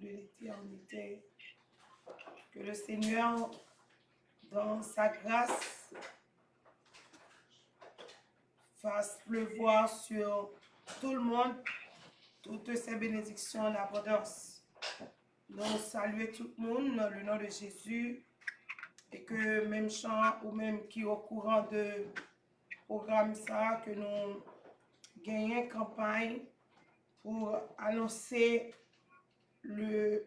de l'éternité. Que le Seigneur, dans sa grâce, fasse pleuvoir sur tout le monde toutes ses bénédictions en abondance. Nous saluons tout le monde dans le nom de Jésus et que même chant ou même qui est au courant de programme ça, que nous gagnons campagne pour annoncer le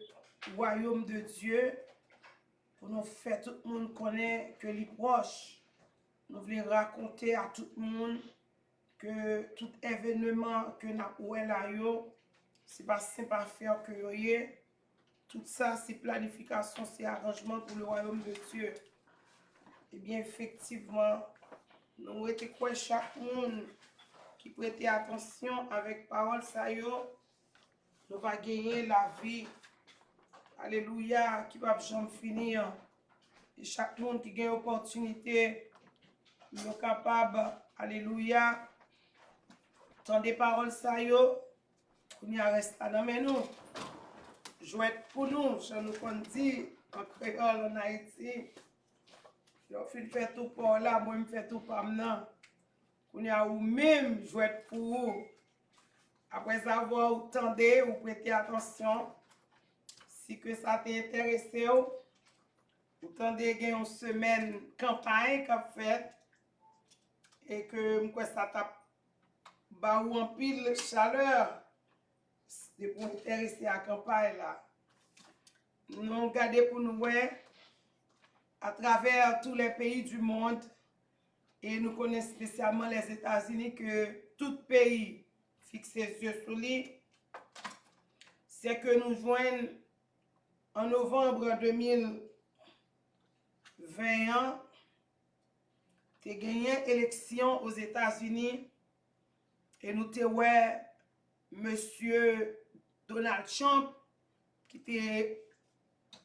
royaume de Dieu, pour nous faire tout le monde connaître que les proches. Nous voulons raconter à tout le monde que tout événement que nous avons là, ce n'est pas simple à faire que vous. Tout ça, c'est planification, c'est arrangement pour le royaume de Dieu. Et bien, effectivement, nous étions quoi chaque monde qui prêtait attention avec parole, ça nous va gagner la vie. Alléluia, qui va jamais finir. Et chaque monde qui gagne opportunité, nous est capable, alléluia, tant des paroles, ça qu'on y reste là dans nous. Jouet pour nous, je nous dit en créole en Haïti. Je fais tout pour là, moi je fais tout pour maintenant. Qu'on y a ou même jouet pour vous. Après avoir entendu ou prêter attention, si que ça t'intéresse, vous tendez une semaine campagne qu'a fait et que ça t'a ba ou en pile chaleur de pour intéresser à la campagne là. Nous regardons pour nous à travers tous les pays du monde et nous connaissons spécialement les États-Unis que tout pays fixe ses yeux sur lui. C'est que nous joignons en novembre 2021, tu as gagné élection aux États-Unis et nous avons Monsieur Donald Trump qui était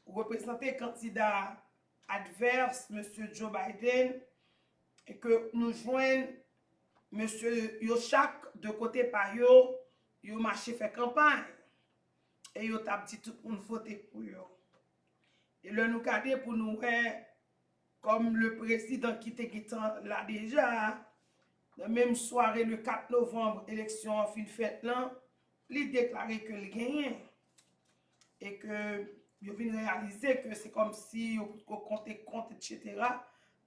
représenté candidat adverse, Monsieur Joe Biden, et que nous joignons Monsieur Yoshak de côté par yo marché fait campagne et yo t'a dit tout le monde voter pour yo. Et là nous garder pour nous comme le président qui était là déjà, la même soirée le 4 novembre, élection en fin de fête là, il déclaré que il gagnait et que il vient réaliser que c'est comme si on comptait compte, etc.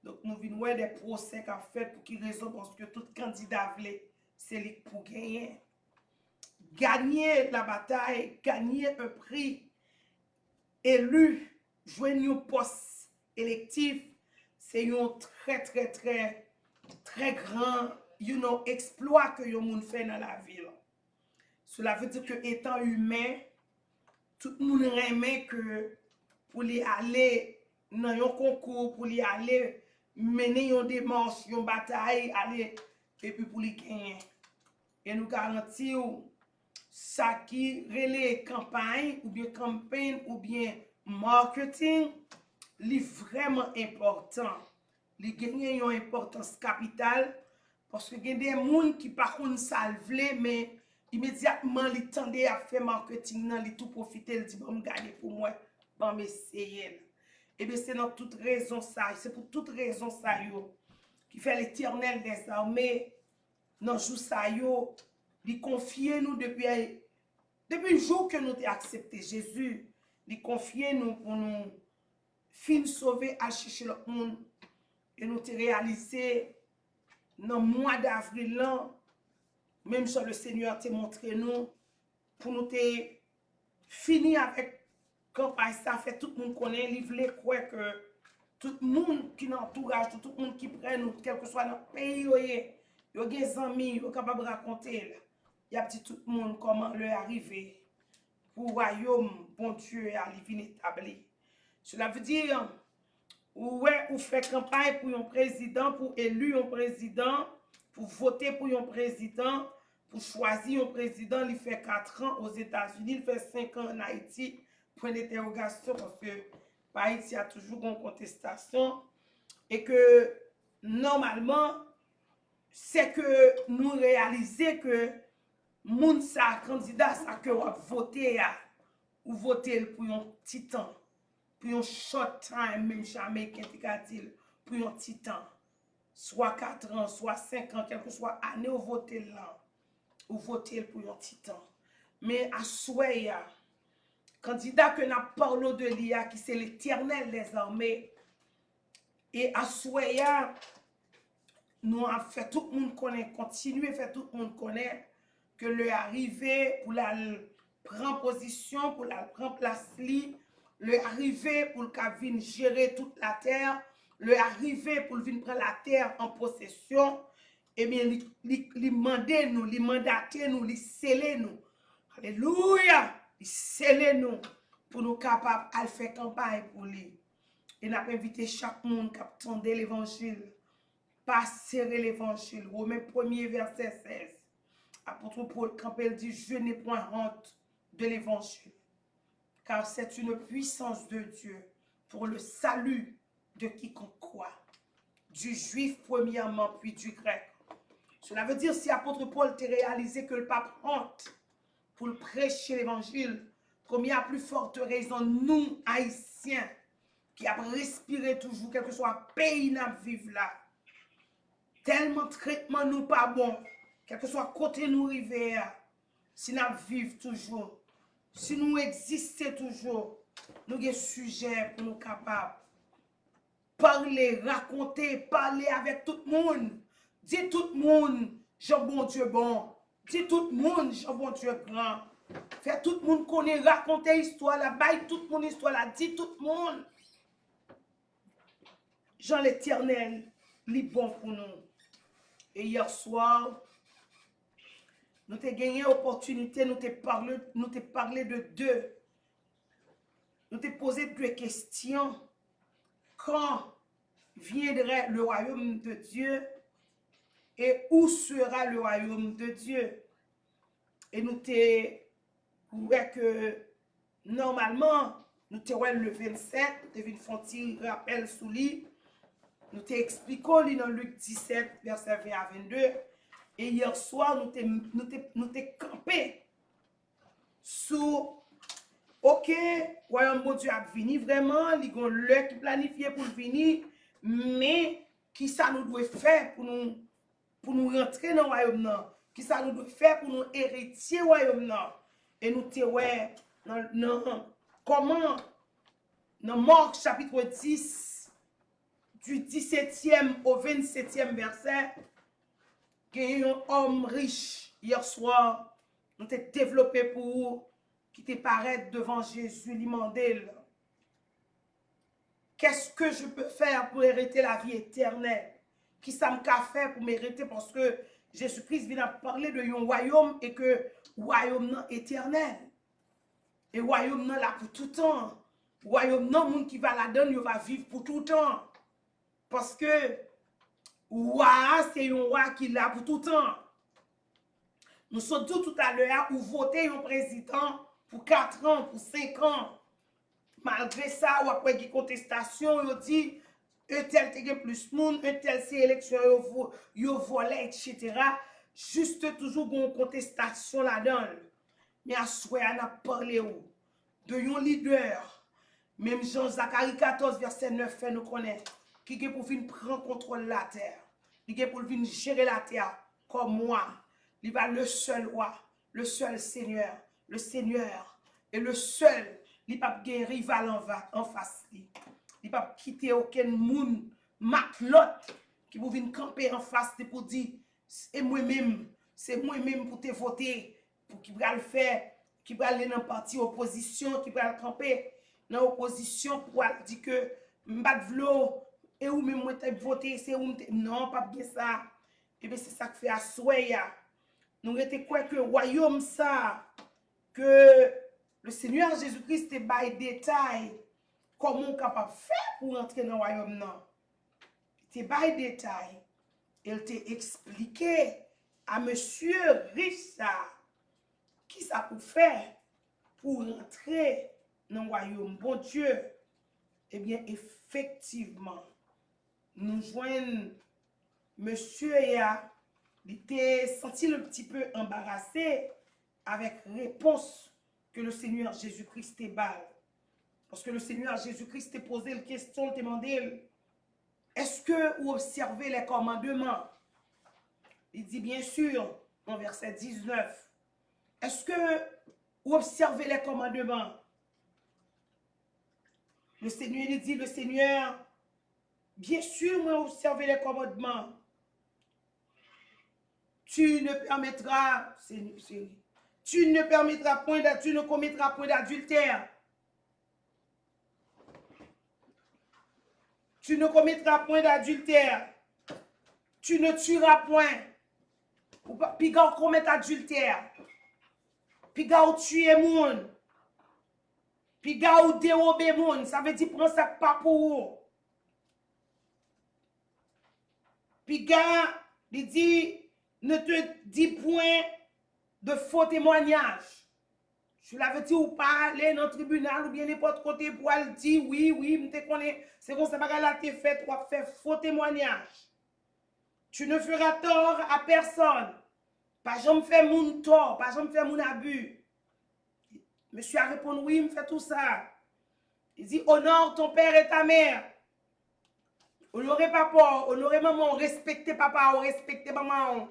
Donc nous venons des procès qu'a fait pour qui raison parce que tout candidat voulait c'est lui pour gagner. Gagner la bataille, gagner un prix, élu, jouer un poste électif, c'est un très grand exploit que yon moun fait dans la ville. Cela veut dire que étant humain, tout le monde remet que pour lui aller dans un concours, pour lui aller mener une démarche, une bataille, aller et puis pour lui gagner. Et nous garantissons ça qui relève campagne ou bien campagne ou bien marketing, c'est vraiment important. Il gagne une importance capitale parce que il y a des gens qui par contre salvent mais immédiatement ils tendent à faire marketing nan, ils tout profiter, ils disent bon garder pour moi, bon m'essayer. Et bien c'est dans toute raison ça, c'est pour toute raison ça qui fait l'Éternel des armées dans jour ça il confie nous depuis le jour que nous avons accepté Jésus, il confie nous pour nous fin sauver à chercher le monde et nous avons réalisé dans le mois d'avril là, même si le Seigneur t'a montré nous pour nous fini avec campagne ça fait tout le monde connaît il voulait croire que tout le monde qui l'entourage tout le monde qui prend nous quel que soit notre pays yo des amis yo capable raconter il y a petit tout le monde comment leur arriver pour royaume bon Dieu à divin établi. Cela veut dire ou fait campagne pour un président, pour élire un président, pour voter pour un président, pour choisir un président, il fait 4 ans aux États-Unis, il fait 5 ans en Haïti, point d'interrogation, parce que par Haïti, il y a toujours une contestation, et que normalement, c'est que nous réalisons que moun sa candidat, ça que on voté, ou voter pour un petit temps, pour un short time, même jamais qu'est-il, pour un petit temps. Soit 4 ans, soit 5 ans, quelle que soit l'année où voter là, ou voter pour un petit temps. Mais à souhait, candidat que nous parlons de l'IA, qui c'est l'Éternel des armées, et à souhait, nous avons fait tout le monde connaît, continuer à faire tout le monde connaît que le arrivé pour la prendre position, pour la prendre place, le arrivé pour le venir gérer toute la terre, le arrivé pour venir prendre la terre en possession, eh bien, il mandait nous, il mandatait nous, il scellait nous. Alléluia! Il scellait nous pour nous capables de faire campagne pour lui. Et nous avons invité chaque monde qui attendait l'évangile, passer l'évangile. Romains 1er verset 16. Apôtre Paul Campbell dit: je n'ai point honte de l'évangile, car c'est une puissance de Dieu pour le salut de quiconque croit, du juif premièrement, puis du grec. Cela veut dire, si apôtre Paul t'a réalisé que le pape honte pour le prêcher l'évangile, comme il y a plus forte raison, nous, haïtiens, qui avons respiré toujours, quel que soit le pays où nous vivons là, tellement traitement nous pas bon, quel que soit côté nous river, si nous vivons toujours, si nous existons toujours, nous avons sujet pour nous capables parler, raconter, parler avec tout le monde. Dis tout le monde, Jean bon Dieu bon. Dis tout le monde, Jean bon Dieu grand. Fait tout le monde connaître, raconter l'histoire là, baille tout le monde histoire là, dis tout le monde. Jean l'Éternel, il est bon pour nous. Et hier soir, nous avons gagné l'opportunité, nous avons parlé de deux. Nous avons posé deux questions. Quand viendrait le royaume de Dieu et où sera le royaume de Dieu? Et nous avons que normalement, nous avons le 27, nous avons fait un rappel sous lui. Nous avons expliqué dans Luc 17, verset 20 à 22. Et hier soir, nous avons campé sur OK, royaume bon Dieu a venu vraiment, il y a l'heure qui planifié pour venir, mais qui ça nous doit faire pour nous rentrer dans le royaume non? Qui ça nous doit faire pour nous hériter le royaume non? Et nous te ouais comment dans Marc chapitre 10 du 17e au 27e verset, qu'il y a un homme riche hier soir, nous t'ai développé pour qui te paraît devant Jésus, lui demander qu'est-ce que je peux faire pour hériter la vie éternelle? Qui ça me fait pour mériter? Parce que Jésus-Christ vient parler de un royaume et que royaume non éternel. Et royaume non là pour tout temps. Royaume non, monde qui va là-dedans, il va vivre pour tout temps. Parce que roi, c'est un roi qui est là pour tout temps. Nous sommes tout à l'heure où voter un président pour 4 ans, pour 5 ans. Malgré ça, ou après des contestations, on dit un tel te plus moun, un tel c'est élection, yo volé, etc. Juste toujours une contestation là-dedans. Mais à souhait, on a parlé de un leader, même Jean-Zacharie 14, verset 9, fait nous connaître, qui est pour venir prendre contrôle de la terre, qui est pour venir gérer la terre comme moi. Il va le seul roi, le seul seigneur, le seigneur et le seul. Il pas de rival en face. Il pas quitter aucun monde, maclotte, qui vous venir camper en face pour dire c'est moi-même pour te voter, pour qui va le faire, qui va aller dans le parti opposition, qui va camper dans l'opposition pour dire que m'bat vlo et ou même moi voter, c'est où non, pas bien ça. Et bien c'est ça que fait à souhait. Nous était quoi que royaume ça, que le Seigneur Jésus-Christ te bail détail comment on capable faire pour entrer dans le royaume non. Te bail détail. Il t'a expliqué à monsieur Richard qui ça pour faire pour entrer dans le royaume. Bon Dieu, eh bien effectivement, nous joignons monsieur ya, il était senti un petit peu embarrassé avec réponse que le Seigneur Jésus-Christ te balle. Parce que le Seigneur Jésus-Christ t'a posé la question, t'a demandé, est-ce que vous observez les commandements? Il dit bien sûr, en verset 19, est-ce que vous observez les commandements? Le Seigneur, il dit, le Seigneur, bien sûr, moi, observer les commandements. Tu ne permettras, tu ne permettras point, tu ne commettras point d'adultère. Tu ne commettras point d'adultère. Tu ne tueras point. Puis quand on commet adultère. Puis quand on tue moun. Puis quand on dérobe moun. Ça veut dire prends ça pas pour vous. Puis quand il dit ne te dis point de faux témoignages. Cela veut dire ou pas aller dans le tribunal ou bien n'importe côté pour aller dire oui, je te connais. C'est comme ça que la te fait, tu vas faire faux témoignage. Tu ne feras tort à personne. Pas jamais faire mon tort, pas jamais faire mon abus. Monsieur a répondu oui, il me fait tout ça. Il dit honore ton père et ta mère. Honorez papa, honorez maman, respectez papa, respectez maman.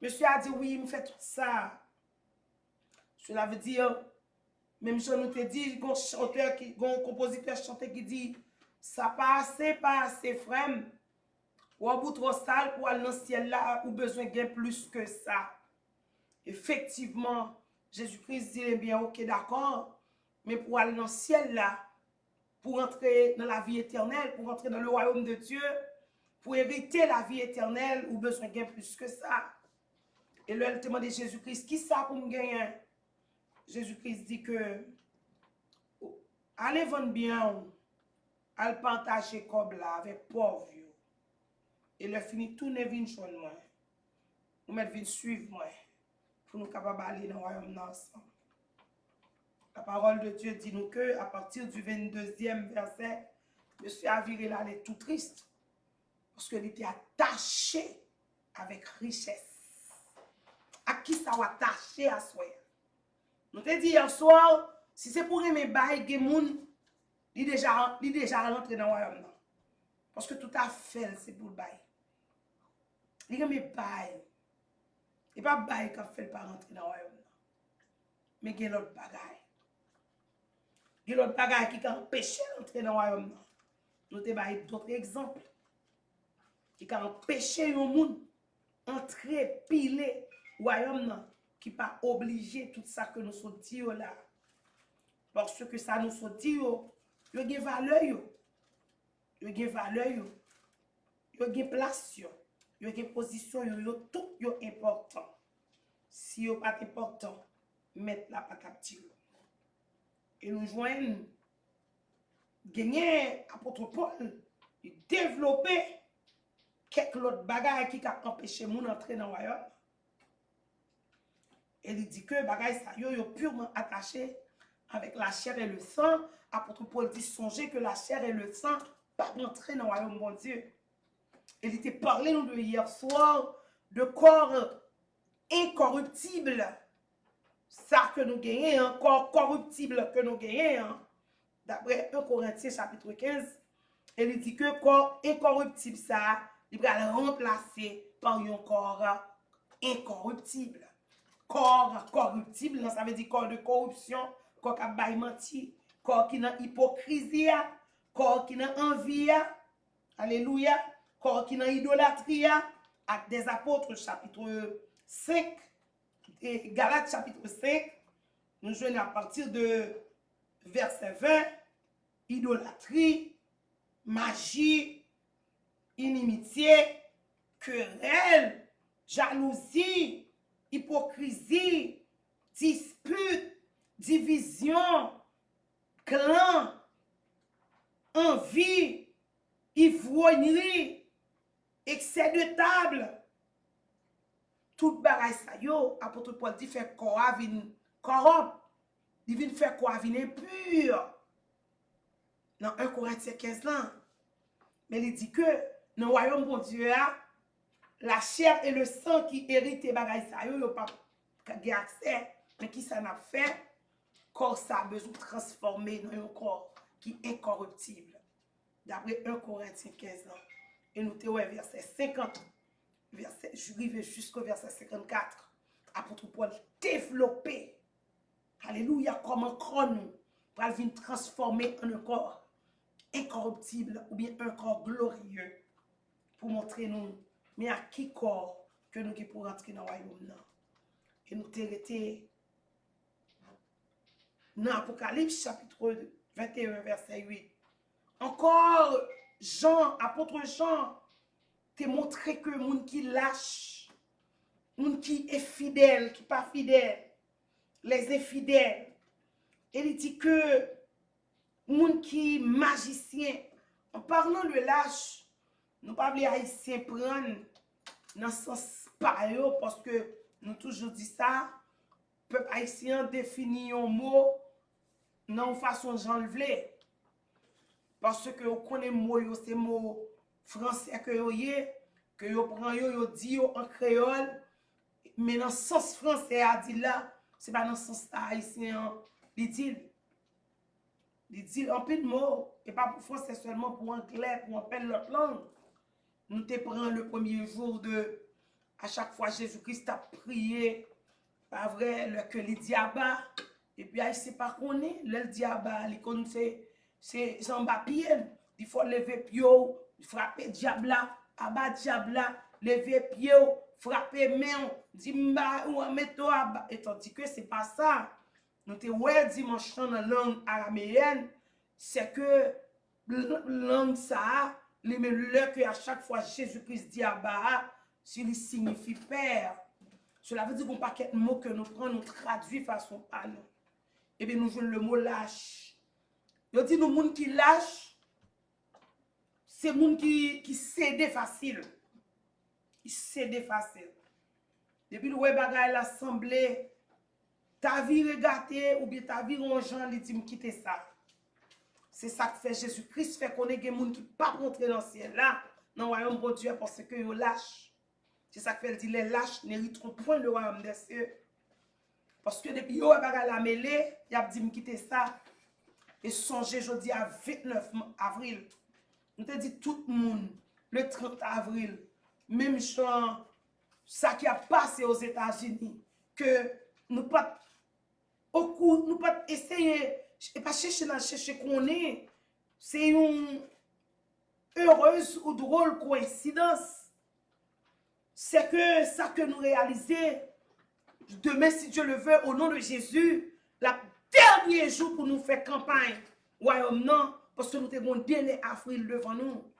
Monsieur a dit oui, il me fait tout ça. Cela veut dire, même si on nous te dit, il y a un chanteur, un compositeur chanteur qui dit, ça pas assez, frère. Ou un bout trop sale pour aller dans le ciel là, ou besoin de plus que ça. Effectivement, Jésus-Christ dit, eh bien, ok, d'accord, mais pour aller dans le ciel là, pour entrer dans la vie éternelle, pour entrer dans le royaume de Dieu, pour hériter la vie éternelle, ou besoin de plus que ça. Et là, elle demande de Jésus-Christ, qui ça pour me gagner? Jésus-Christ dit que allez vendre bien, allez partager comme là avec pauvres. Et le fini tout ne vient chez moi. Nous mettons suivre moi pour nous capables d'aller dans le royaume ensemble. La parole de Dieu dit nous que à partir du 22e verset, monsieur a viré là, il est tout triste parce qu'il était attaché avec richesse. À qui ça va attacher à soi? Nous te dit hier soir, si c'est pour aimer bail, il déjà rentré dans le royaume. Parce que tout à fait, c'est pour le bail. Il aime bail. Il pas bail qui fait pas rentrer dans le royaume. Mais il y a l'autre bagaille. Il y a l'autre bagaille qui empêche d'entrer dans le royaume. Nous te bail d'autres exemples. Qui empêche les gens d'entrer, piler le royaume. Qui pas obligé tout ça que nous sommes dit là. Parce que ça nous sommes dit, il y a valeur, il y a valeur, il y a place, il y a position, tout est important. Si il n'est pas important, mettre la patate. Et nous joignons, gagner apôtre Paul, développer quelques autres bagages qui ont empêché de entrer dans le royaume. Et il dit que bagay sa yo purement attaché avec la chair et le sang. Apôtre Paul dit songez que la chair et le sang pas rentrer dans le royaume bon Dieu. Il était parlé nous de hier soir de corps incorruptible. Ça que nous gagnons, un corps corruptible que nous gagnons. D'après 1 Corinthiens chapitre 15, il dit que corps incorruptible ça, il va le remplacer par un corps incorruptible. Corps corruptible, ça veut dire corps de corruption, corps qui a menti, corps qui a hypocrisie, corps qui a envie, alléluia, corps qui a idolâtrie, Actes des apôtres chapitre 5, et Galates chapitre 5, nous jouons à partir de verset 20, idolâtrie, magie, inimitié, querelle, jalousie, hypocrisie, dispute, division, clan, envie, ivrognerie, excès de table. Tout bagay sa yo, apôtre Paul dit fait quoi vin corrompt, il vient faire quoi vin impur. Dans 1 Corinthiens 15 là. Mais il dit que dans le royaume bon Dieu la chair et le sang qui héritent bagay sa yo, yo pas accès, mais qui ça n'a fait corps ça a besoin de transformer dans un corps qui est incorruptible. D'après 1 Corinthiens 15 ans. Et nous avons verset 50, je arrive jusqu'au verset 54. Apôtre Paul développé, alléluia, comment nous pour venir transformer en un corps incorruptible ou bien un corps glorieux pour montrer nous, mais à qui corps que nous pour rentrer dans le royaume. Et nous t'arrêter dans Apocalypse chapitre 21 verset 8. Encore Jean, apôtre Jean, te montré que moun qui lâche, moun qui est fidèle, qui pas fidèle, les infidèles. Et il dit que moun qui magicien, en parlant de lâche, nous pas les haïtiens prendre dans le sens pareil parce que nous toujours dit ça, peuple haïtien définit un mot dans façon j'enlever. Parce que vous connaissez mot, c'est mot français que vous que vous prenez, vous dit en créole, mais dans le sens français, a dit là, c'est pas dans le sens haïtien, il dit en pile de mots, et pas pour français seulement, pour anglais, pour appeler l'autre langue. Nous te prenons le premier jour de, à chaque fois Jésus-Christ a prié, pas vrai, le que les diables, et puis il sait pas qu'on est, le diable, il connaît, c'est Jean-Baptiste, il faut lever pio, frapper diable, abattre diable, lever pio, frapper main, dit mba ou mettre abat, et tandis que c'est pas ça. Nous te ouais dimanche dans la langue araméenne, c'est que langue ça, le que à chaque fois Jésus-Christ dit abat, il signifie père. Cela veut dire qu'on paquet de mots que nous prenons, nous traduisons façon à nous. Et bien nous jouons le mot lâche. Yo dit nous moun qui lâche, c'est moun qui cède facile. Il cède facile. Depuis le web bagay l'assemblée, ta vie regardée ou bien ta vie rongeant, il dit quitter ça. C'est ça que fait Jésus-Christ, fait qu'on ait des moun qui pas rentrer dans le ciel là, dans le royaume de Dieu parce que yo lâche. C'est ça que fait, il dit les lâches n'hériteront point le royaume des cieux. Parce que depuis yo bagay la mêlée, il a dit quitter ça. Et songez, je dis à 29 avril, on te dit tout le monde, le 30 avril, même genre, ça qui a passé aux États-Unis, que nous pas essayer, et pas chercher qu'on est, c'est une heureuse ou drôle coïncidence. C'est que ça que nous réalisons, demain si Dieu le veut, au nom de Jésus, la dernier jour pour nous faire campagne, royaume non, parce que nous avons un délai avril devant nous.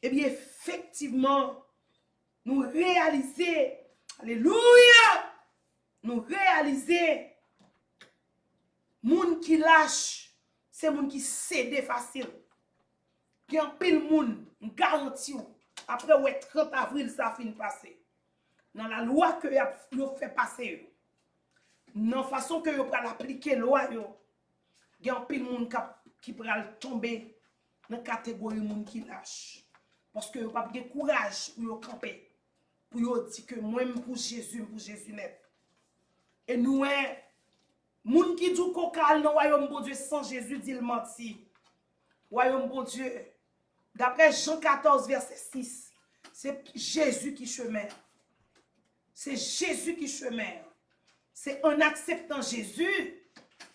Eh bien, effectivement, nous réalisons, alléluia, nous réalisons, moun qui lâche, c'est moun qui cède facile. Qui en pile moun, garantie, après ouais, 30 avril, ça finit passer. Dans la loi que vous fait passer, dans la façon que vous allez appliquer la loi, il y a un pile moun qui va tomber dans la catégorie moun qui lâche. Parce que vous n'avez pas de courage pour camper. Pour dire que moi, pour Jésus net. Et nous, moun qui dit qu'on calme dans le royaume bon Dieu sans Jésus, dit le menti. Royaume bon Dieu. D'après Jean 14, verset 6, c'est Jésus qui chemin. C'est Jésus qui chemin. C'est en acceptant Jésus,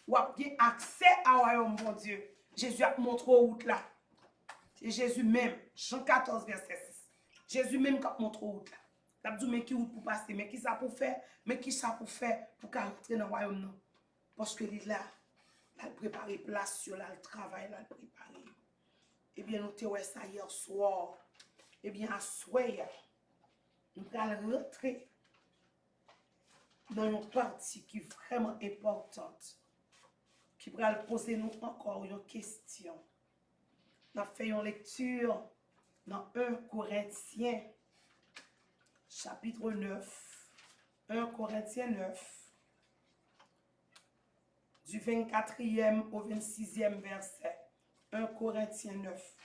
ou avez accès au royaume bon Dieu. Jésus a montré où route là. C'est Jésus même. Jean 14, verset 6. Jésus même qui a montré où route là. T'as dit mais qui route pour passer, mais qui ça pour faire, mais qui ça pour faire pour rentrer dans le royaume non. Parce que il est là, il a préparé place sur là, le travail, il a préparé. Eh bien, nous te ça hier soir. Eh bien, à soir, nous allons rentrer dans une partie qui est vraiment importante, qui va poser nous encore une question. Nous faisons une lecture dans 1 Corinthiens, chapitre 9. 1 Corinthiens 9, du 24e au 26e verset. 1 Corinthiens 9.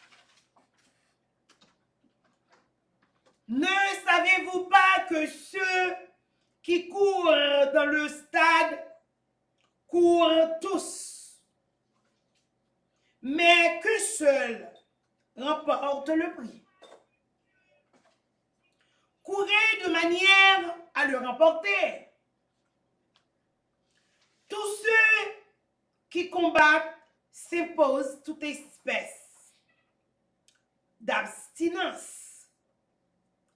Ne savez-vous pas que ceux qui courent dans le stade, courent tous, mais qu'un seul remporte le prix. Courez de manière à le remporter. Tous ceux qui combattent s'imposent toute espèce d'abstinence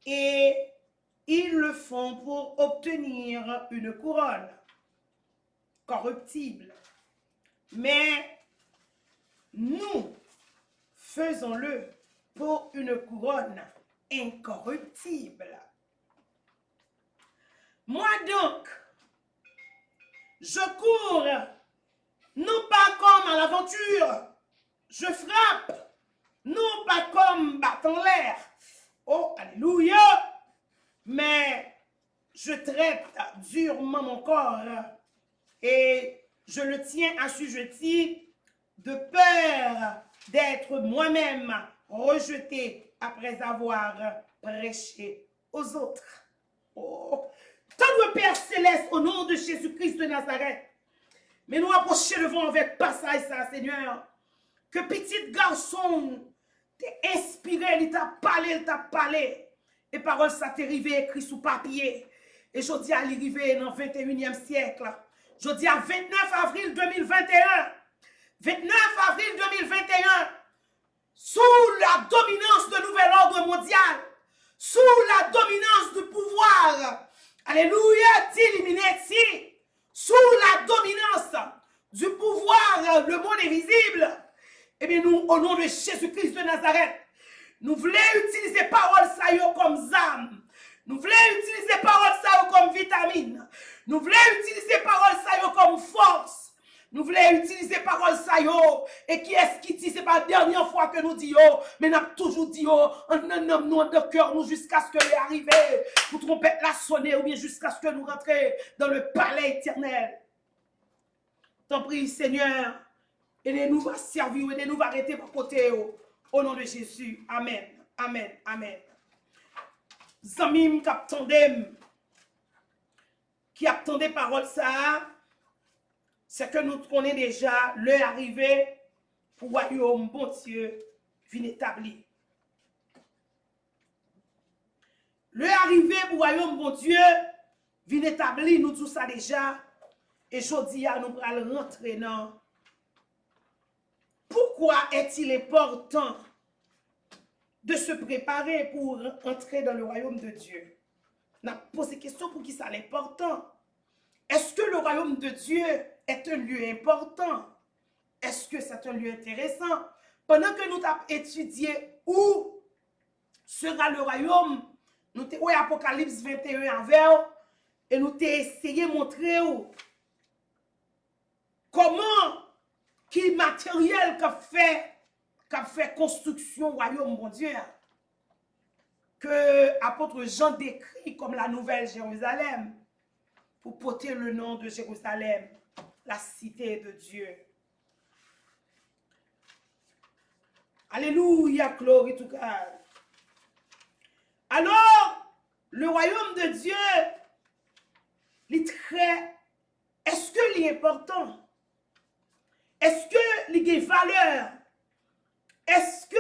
et ils le font pour obtenir une couronne corruptible. Mais nous faisons-le pour une couronne incorruptible. Moi donc, je cours, non pas comme à l'aventure, je frappe, non pas comme battant l'air. Oh, alléluia! Mais je traite durement mon corps et je le tiens assujetti de peur d'être moi-même rejeté après avoir prêché aux autres. Oh, tant de Père Céleste, au nom de Jésus-Christ de Nazareth, mais nous approcher devant avec passage ça, Seigneur, que petit garçon t'est inspiré, il t'a parlé, et parole ça t'est arrivé écrit sous papier, et je dis à l'arrivée dans le 21e siècle, je dis à 29 avril 2021, 29 avril 2021, sous la dominance de nouvel ordre mondial, sous la dominance du pouvoir, alléluia, d'illuminati, sous la dominance du pouvoir, le monde invisible, eh bien nous, au nom de Jésus-Christ de Nazareth, nous voulons utiliser parole ça comme zame. Nous voulons utiliser parole ça comme vitamine. Nous voulons utiliser parole ça comme force. Nous voulons utiliser parole ça et qui est-ce qui dit, c'est pas la dernière fois que nous disons, mais nous avons toujours dit nous de cœur nous jusqu'à ce que les arrivé pour trompette la sonner ou bien jusqu'à ce que nous rentrions dans le palais éternel. T'en prie Seigneur, aidez-nous à servir, aidez-nous à arrêter par côté au nom de Jésus. Amen. Amen. Amen. Zamim qui attendait parole ça, c'est que nous connaissons déjà l'heure arrivée pour royaume bon Dieu vient établi. L'heure arrivée pour royaume bon Dieu vient établi, nous tout ça déjà, et aujourd'hui nous allons rentrer dans pourquoi est-il important de se préparer pour entrer dans le royaume de Dieu? On a posé question pour qui ça est important. Est-ce que le royaume de Dieu est un lieu important? Est-ce que c'est un lieu intéressant? Pendant que nous avons étudié où sera le royaume, nous avons eu Apocalypse 21 avec et nous avons essayé de montrer comment qui matériel qu'a fait construction royaume bon Dieu que apôtre Jean décrit comme la nouvelle Jérusalem pour porter le nom de Jérusalem, la cité de Dieu. Alléluia, glory to God. Alors, le royaume de Dieu, est-ce que il est important? Est-ce que il a valeur? Est-ce que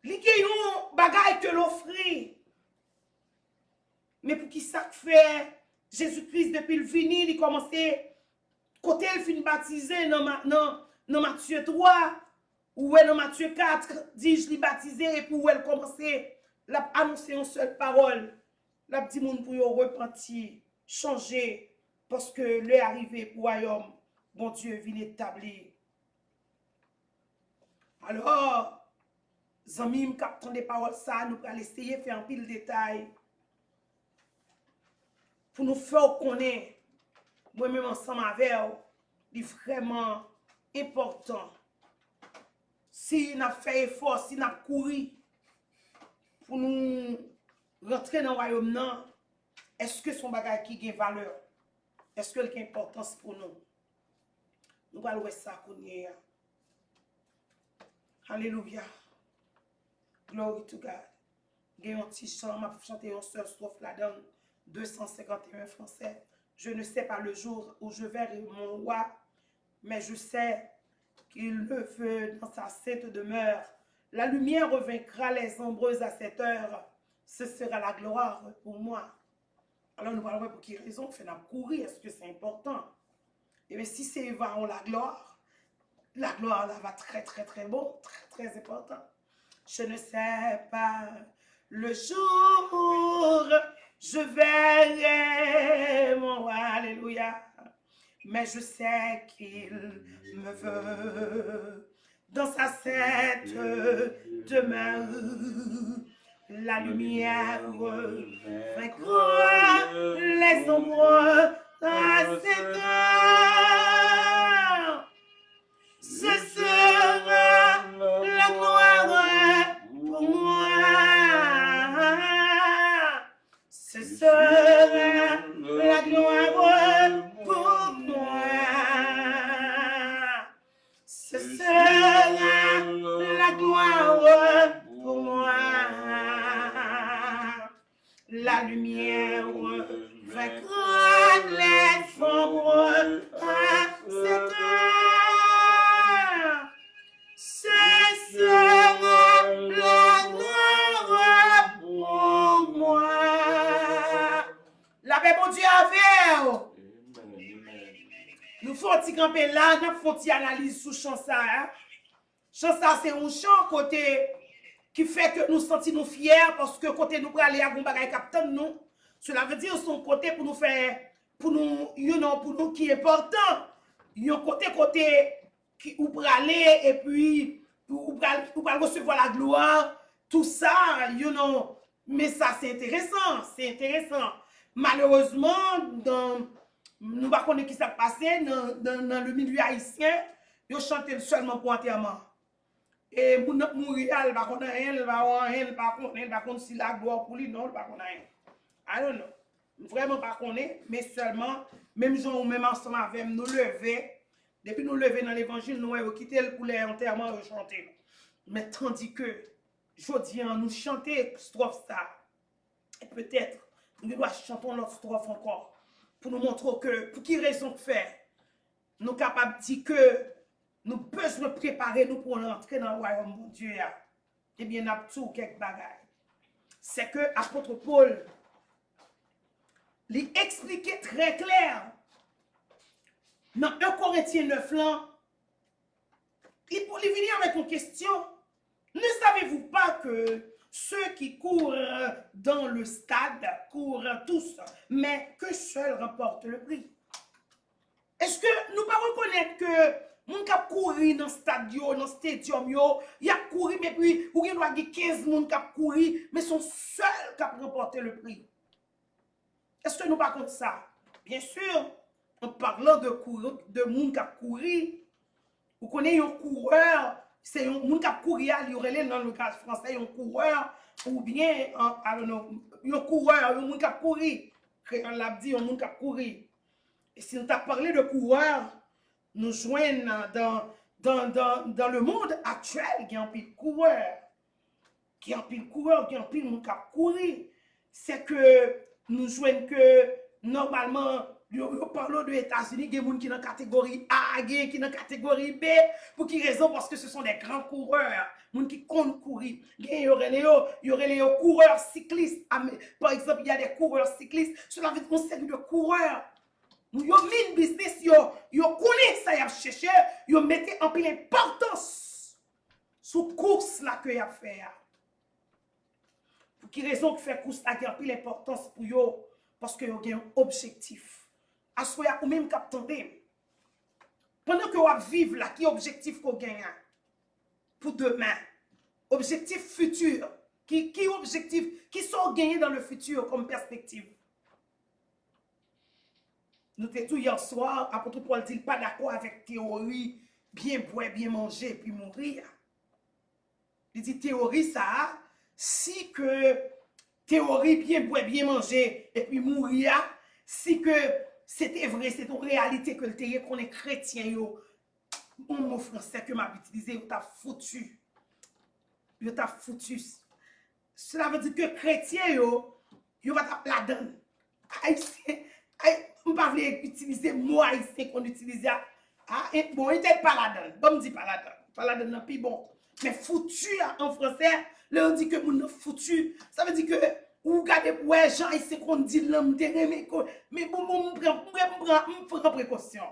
il y a un bagage que l'offre? Mais pour qui ça fait Jésus-Christ depuis le fini, il commençait côté il fin baptisé dans Matthieu 3 ou dans Matthieu 4, dit je l'ai baptisé pour elle commencer à annoncer une seule parole. La petit monde pour repentir, changer parce que l'heure arrivé pour royaume bon Dieu vient établir. Alors, Zamim captant des paroles ça, nous allons essayer de faire un pile détail pour nous faire connaître, moi-même ensemble avec vous, c'est vraiment important. Si nous avons fait effort, si nous avons couru pour nous rentrer dans le royaume, est-ce que son bagage qui a valeur? Est-ce que il a importance pour nous? Nous allons voir ça pour nous. Alléluia. Glory to God. Il y a un petit chant, je vais chanter une seule strophe là-dedans. 251 français. Je ne sais pas le jour où je verrai mon roi, mais je sais qu'il le veut dans sa sainte demeure. La lumière revaincra les ombreuses à cette heure. Ce sera la gloire pour moi. Alors nous parlons pour quelle raison fait courir. Est-ce que c'est important? Et bien si c'est va en la gloire là va très très très bon, très très important. Je ne sais pas le jour je verrai mon roi, alléluia. Mais je sais qu'il me veut dans sa sainte demeure. La lumière vaincra les ombres à cette heure. Ce sera la gloire pour moi. Ce sera la gloire pour moi. Ce sera la gloire pour moi. La lumière vaincra les ombres à cette heure. Ce sera la gloire pour moi. La paix, bon Dieu, avec. Nous faut camper là, nous faut analyse sur chant ça. Hein? Chant ça, c'est un chant côté qui fait que nous sentons fiers parce que côté nous aller à Gombagay Captain nous. Cela veut dire son côté pour nous faire, pour nous, pour nous qui est important. Un côté qui ou pour aller et puis ou pour recevoir la gloire, tout ça, mais ça c'est intéressant. Malheureusement, nous ne savons pas qui s'est passé dans le milieu haïtien, ils chantent seulement pour enterrement. Et pour notre mourir, elle va connaître si la gloire pour lui, non, elle va connaître. I don't know. Vraiment pas connaître, mais seulement, même gens ou même ensemble avec nous lever. Depuis nous lever dans l'évangile, nous avons quitté le poulet enterrement et chanter. Mais tandis que, je dis, nous chanter strophe ça. Et peut-être, nous devons chanter notre strophe encore. Pour nous montrer que, pour qui raison faire, nous sommes capables de dire que nous besoin préparer nous pour entrer dans le royaume de Dieu. Eh bien, nous avons tout quelques bagages. C'est que l'apôtre Paul lui expliquait très clair dans 1 Corinthiens 9 là, il venir avec une question. Ne savez-vous pas que ceux qui courent dans le stade courent tous, mais que seul remporte le prix? Est-ce que nous ne pouvons pas reconnaître que moun k'ap couru dans stade dans stadium il a couru mais puis ou gen doit 15 moun k'ap couru mais son seul k'ap remporter le prix? Est-ce que nous pas contre ça? Bien sûr, en parlant de moun k'ap couru, vous connaissez un coureur, c'est un moun k'ap couru, il y aurait dans le cas français un coureur ou bien un coureur, un moun k'ap couru. Créole l'a dit un moun k'ap couru. Et si nous t'a parlé de coureur, nous joignons dans le monde actuel, il y a un pile coureur, qui a un pile coureur, qui a un pile moun k'ap couru. C'est que nous joignons que normalement, nous parlons de États-Unis, il y a des gens qui sont dans la catégorie A, qui sont dans la catégorie B. Pour quelle raison? Parce que ce sont des grands coureurs, des gens qui comptent courir. Il y aurait les coureurs cyclistes. Par exemple, il y a des coureurs cyclistes. Cela veut dire qu'on sait de coureurs. Yo min business, yo connaît ça, y cherché, yo mettez en pile importance sous course là que y a fait. Pour quelle raison que fait course là qui a pile importance pour yo? Parce que yo gen un objectif. Assoya ou même captandé. Pendant que vous vivez là, qui objectif qu'on gagne pour demain? Objectif futur. Qui objectif, qui sont gagnés dans le futur comme perspective? Nous étions tout hier soir, apôtre Paul dit pas d'accord avec théorie, bien boire, bien manger, puis mourir. Il dit théorie ça, si que théorie bien boire, bien manger, et puis mourir, si que c'était vrai, c'est une réalité que le théorie qu'on est chrétien, yo, un mot français que m'a utilisé, il t'a foutu. Il t'a foutu. Cela veut dire que chrétien, yo va la donne. Haïtien. On ne peut pas utiliser le mot haïtien qu'on utilise. Bon, il était pas là-dedans. Bon, me dit pas là-dedans. Pas là-dedans, puis bon. Mais foutu en français, là, on dit que mon foutu, ça veut dire que, ou regardez, ouais, Jean, c'est qu'on dit l'homme mais bon, on prend précaution.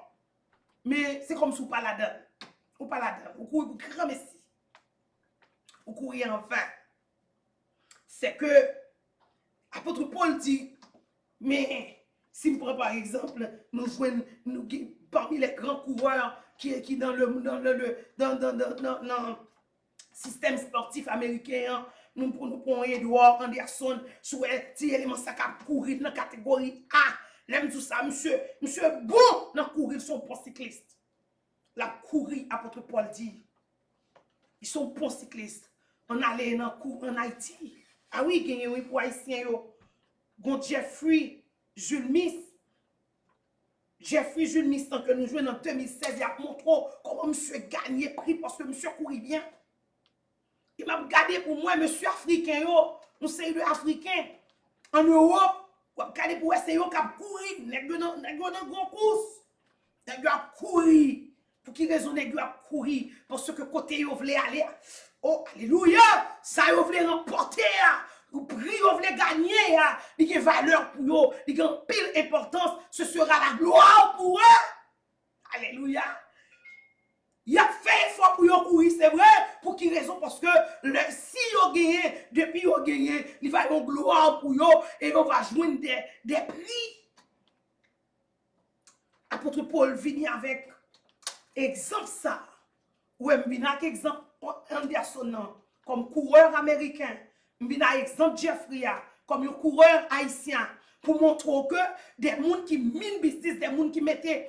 Mais c'est comme si on pas là-dedans. Ou pas là-dedans. Ou courez grand messi. Ou courez enfin. C'est que, apôtre Paul dit, mais si on prend par exemple, nous jouons parmi les grands coureurs qui dans le système sportif américain, nous prenons Edward Anderson, sur un petit élément ça qui courir dans la catégorie A. L'aime tout ça, monsieur bon dans courir, son bon cycliste. La courir, apôtre Paul dit, ils sont bons cyclistes. On allait en Haïti. Ah oui, il y a un pour Haïtien, gon Jeffrey Jules Miss, tant que nous jouons en 2016, il a montré comment monsieur gagné prix parce que monsieur courit bien. Il m'a regardé pour moi, monsieur africain, nous sommes africains. En Europe, on a regardé pour essayer de courir, nous avons une grande course. Nous avons couru. Pour qui raison nous avons couru? Parce que côté vous voulez aller. Oh, alléluia! Ça vous voulez remporter. Vous prix, vous voulez gagner. Il y a valeur pour eux. Il y a pile importance. Ce sera la gloire pour eux. Alléluia! Il a fait effort pour eux courir, c'est vrai. Pour qui raison? Parce que si vous gagnez, depuis vous gagnez, il va y avoir une gloire pour eux et on va joindre des prix. Apôtre Paul vient avec exemple ça. Ou vient avec exemple Anderson comme coureur américain. Vient avec exemple Jeffrey comme un coureur haïtien. Pour montrer que des gens qui mine business, des gens qui mettaient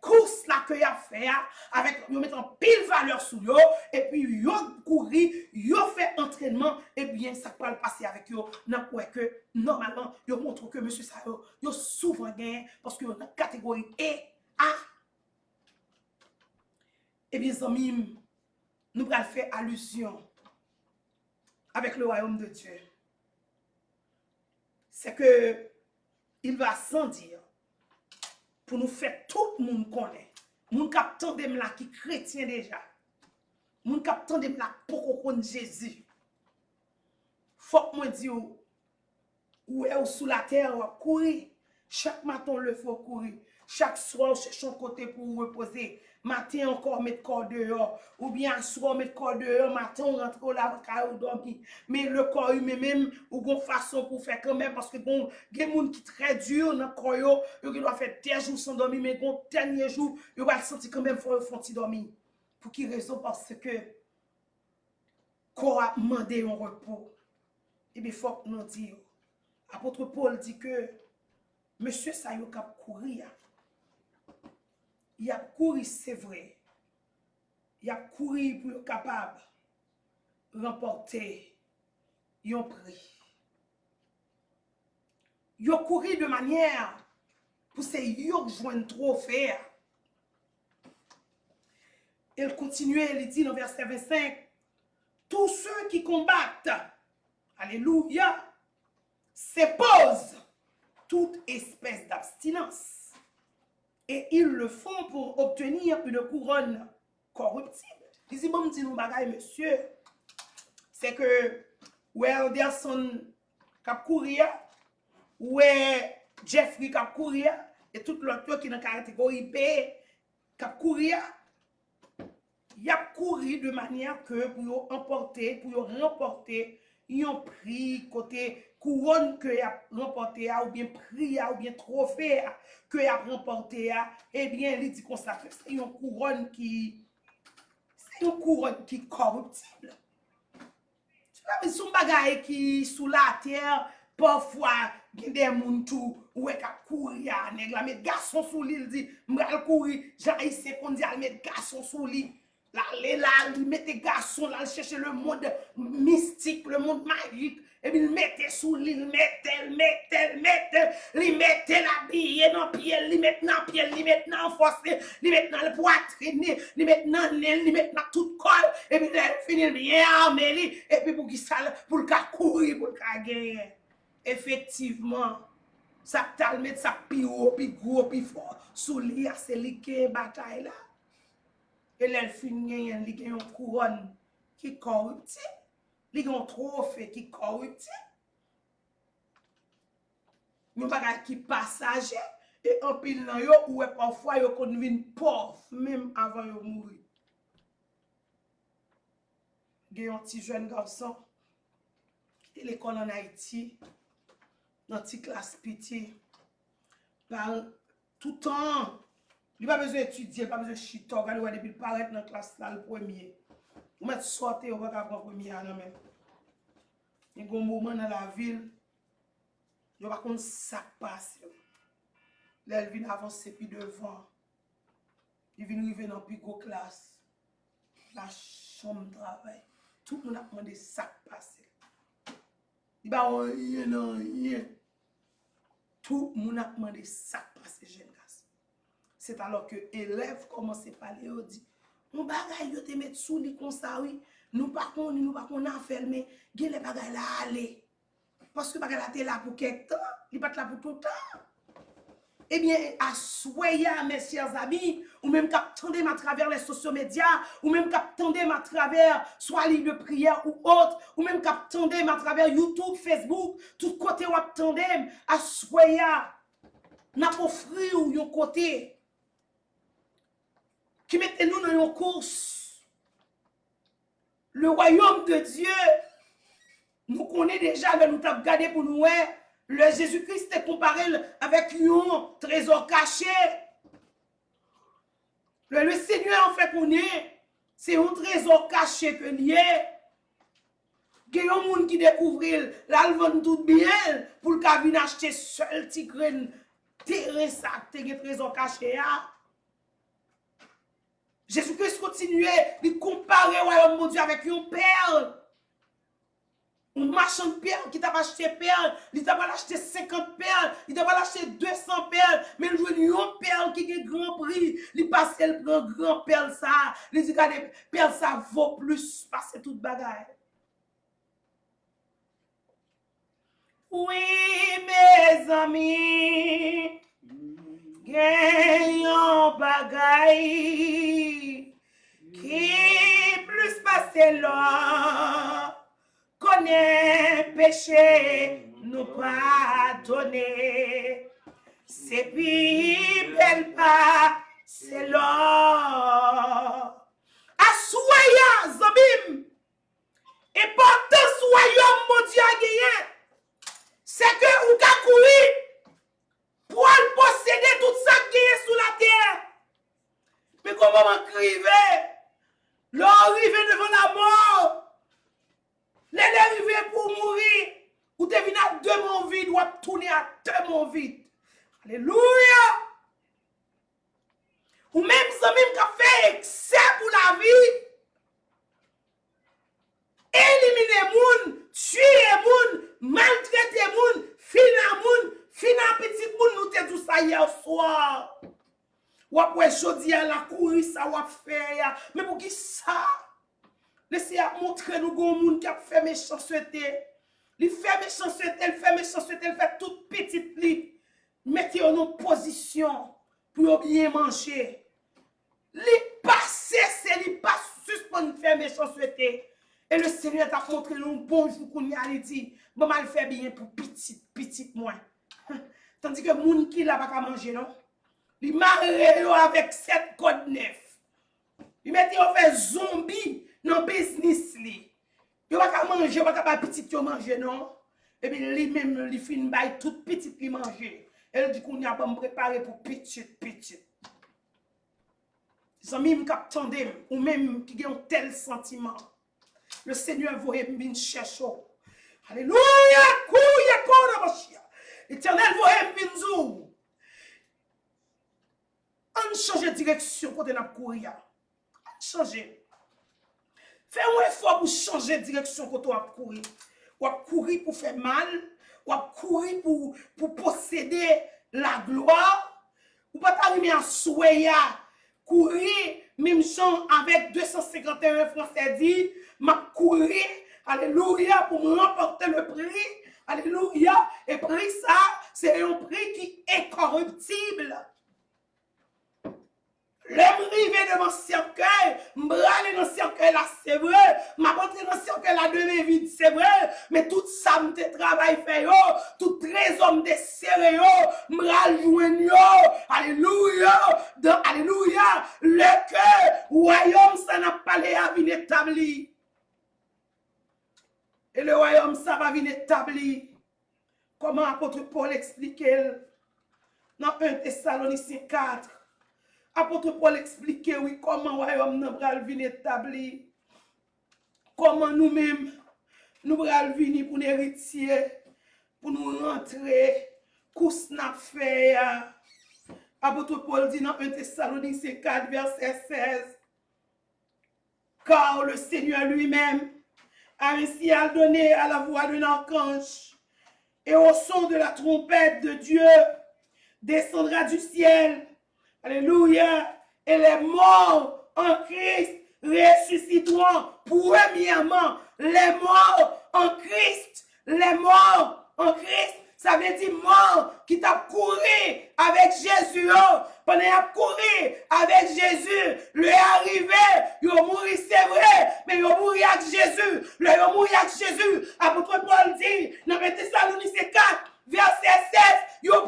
course là que y a fait avec yo mettant pile valeur sur eux et puis yo courir, yo fait entraînement et bien ça peut passer avec eux dans quoi que normalement yo montre que monsieur ça yo souvent gagne parce que dans catégorie E A. Et bien amis, nous allons faire allusion avec le royaume de Dieu. C'est que il va sans dire pour nous faire tout le monde connaître. Moun kap tande là qui chrétien déjà. Moun kap tande là pour connaître Jésus. Faut que moi dis ou est sous la terre ou courir. Chaque matin le faut courir. Chaque soir cherche un côté pour vous reposer. Matin encore mettre corps dehors ou bien soir mettre corps dehors matin on rentre au lavabo ou dormir mais le corps humain même ou gon façon pour faire quand même parce que bon gen moun qui très dur dans corps yo doit faire 10 jours sans dormir mais gon dernier jour yo va sentir quand même faut dormir pour qui raison parce que corps a demandé un repos et bien faut que nous dire apôtre Paul dit que monsieur ça yo cap courir. Il a couru, c'est vrai. Il a couru pour être capable de remporter un prix. Il a couru de manière pour se joindre trophée. Il continue, il dit dans verset 25, tous ceux qui combattent, alléluia, s'opposent toute espèce d'abstinence. Et ils le font pour obtenir une couronne corruptible. Il dit, bon, dit nous bagaille, monsieur, c'est que, ouais, Anderson cap courir, ouais, Jeffrey cap courir, et tout l'autre qui est dans la catégorie B cap courir, il a couru de manière que pour remporter un prix côté couronne que y a remporté ou bien prix ou bien trophée que y a remporté et bien il dit qu'on ça c'est une couronne qui corruptible. Tu vois son bagaille qui sous la terre parfois il y a des moun tout ouais ka courir nèg la mettre garçon sous l'île dit m'al courir Jean ici qu'on dit al mettre garçon sous l'île. Là, il mettait garçon, là, il cherchait le monde mystique, le monde magique. Et puis il mettait sous l'île, il mettait l'habillé dans le pied, il mettait dans le pied, il mettait dans le force, il mettait dans le poitrine, il mettait dans le nez, il mettait dans tout le corps. Et puis il finit bien armé, et puis pour qu'il s'aille, pour le courir, pour le gagner. Effectivement, Ça t'al mettre ça plus haut, plus gros, plus fort. Sous lui, c'est lui qui est bataille là. Et là, il finit, il y a une couronne qui est corruptible. Il y a un trophée qui est corruptible. Nous bagay qui passager et en pile nan yo ou parfois yo kon vin pauvre même avant yo mourir. Gen yon petit jeune garçon qui était l'école en Haïti dans petite classe petit par tout temps il pas besoin d'étudier, pas besoin de chita, regarde depuis paraître dans classe là le premier. Ou mettre sortir on va prendre premier non même. Il y a un moment dans la ville yo pas kon ça passe. Là, il vient avancer puis devant. Il vient arriver dans plus gros classe. La chambre de travail. Tout le monde a demandé ça passer. Il va rien, non, rien. Tout le monde a demandé ça passer, jeune gars. C'est alors que l'élève commence à parler, il dit, on bagaille, yo te met sous li comme ça, oui. Nous pas qu'on a fait, mais il les bagaille là aller. Parce que bagaille là, t'es là pour quelque temps, il pas là pour tout le temps. Eh bien, à soyez, mes chers amis, ou même qu'attendez à travers les sociaux médias, ou même qu'attendez à travers soit livre de prière ou autre, ou même qu'attendez à travers YouTube, Facebook, tout côté ou attendez, à soyez, n'a pas offert ou yon côté, qui mettez nous dans une course. Le royaume de Dieu, nous connaissons déjà, mais nous t'avons regardé pour nous, le Jésus-Christ est comparé avec un trésor caché. Le Seigneur en fait qu'on est, c'est un trésor caché que lié. Il y a des gens qui découvrent, là, ils vendent tout bien pour le venir acheter seul petit grain, terre ça, un trésor caché. Jésus-Christ continuait de comparer le royaume de Dieu avec une perle. Un marchand de perles qui t'a acheté perles, il t'a pas acheté 50 perles, il t'a pas acheté 200 perles, mais il joue une perle qui a un grand prix, il passe le prend grand perle ça, il dit que perle ça vaut plus parce que toute bagaille. Oui, mes amis, gagnons bagaille qui plus passe là. Connaît péché, nous pardonner. C'est puis belle pas, c'est là. Assoya, Zobim. Et pourtant, soyons, mon Dieu, à gagner. C'est que vous avez couru pour posséder tout ça qui est sous la terre. Mais comment m'écrivez? L'arrivée devant la mort. Les arrivés pour mourir, ou te venu à deux mon vide, ou à tourner à deux mon vide. Alléluia. Ou même ça même qui a fait excès pour la vie. Éliminer moun, tuer moun, maltraiter moun, finir petit moun, nous te dit ça hier soir. Ou après jodi à la courir ça ou fait mais pour qui ça? Laissez à montrer nous gon moun qui a fait méchanceté. Il fait méchanceté, il fait toute petite li. Mettez en position pour bien manger. Li passe, c'est li pas suspend faire méchanceté. Et le Seigneur t'a montré nous bonjour qu'on y a dit, bon mal fait bien pour petite moins. Tandis que moun qui là pas manger non. Il marre avec 7 code 9. Il mettez en fait zombie dans business li. Yo pas manger, pas petit yo manger non. Et puis lui même li fin bay toute petite li manger. Elle dit qu'on y a pas me préparer pour petite. Les amis me captandem ou même qui ont tel sentiment. Le Seigneur voye m'vin chercher. Alléluia, kouya kona bashia. L'Éternel voye m'vin zou. On change de direction quand on a courir. On change. Fais un effort pour changer de direction quand on a courir. Ou a courir pour faire mal, ou a courir pour posséder la gloire, ou pas t'arriver à souhaiter courir même gens avec 251 Français dit, m'a courir, alléluia, pour me remporter le prix, alléluia, et prix ça, c'est un prix qui est incorruptible. L'homme rivé devant le cercueil, m'brale dans le cercueil là, c'est vrai. M'a montré dans le cercueil là de vide, c'est vrai. Mais tout ça, m'te travail fait yo, tout trésor m'te serré yo, m'ral jouen yo. Alléluia, alléluia. Le que royaume ça n'a pas les à venir établi. Et le royaume ça va venir établi. Comment apôtre Paul expliquait dans 1 Thessaloniciens 4. Apôtre Paul expliquer oui comment royaume nous pral venir établi. Comment nous-mêmes nous pral venir pour nous héritier, pour nous rentrer kous n'a fait. Apôtre Paul dit dans 1 Thessaloniciens 4 verset 16. Car le Seigneur lui-même a ainsi donné à la voix d'un archange et au son de la trompette de Dieu descendra du ciel. Alléluia. Et les morts en Christ ressusciteront. Premièrement, les morts en Christ. Les morts en Christ. Ça veut dire mort qui t'a couru avec Jésus. Pendant qu'il a couru avec Jésus, lui est arrivé, il a mouru, c'est vrai, mais il a mouru avec Jésus. Il a mouru avec Jésus. Apôtre Paul dit, dans 1 Thessaloniciens 4, verset 16, il a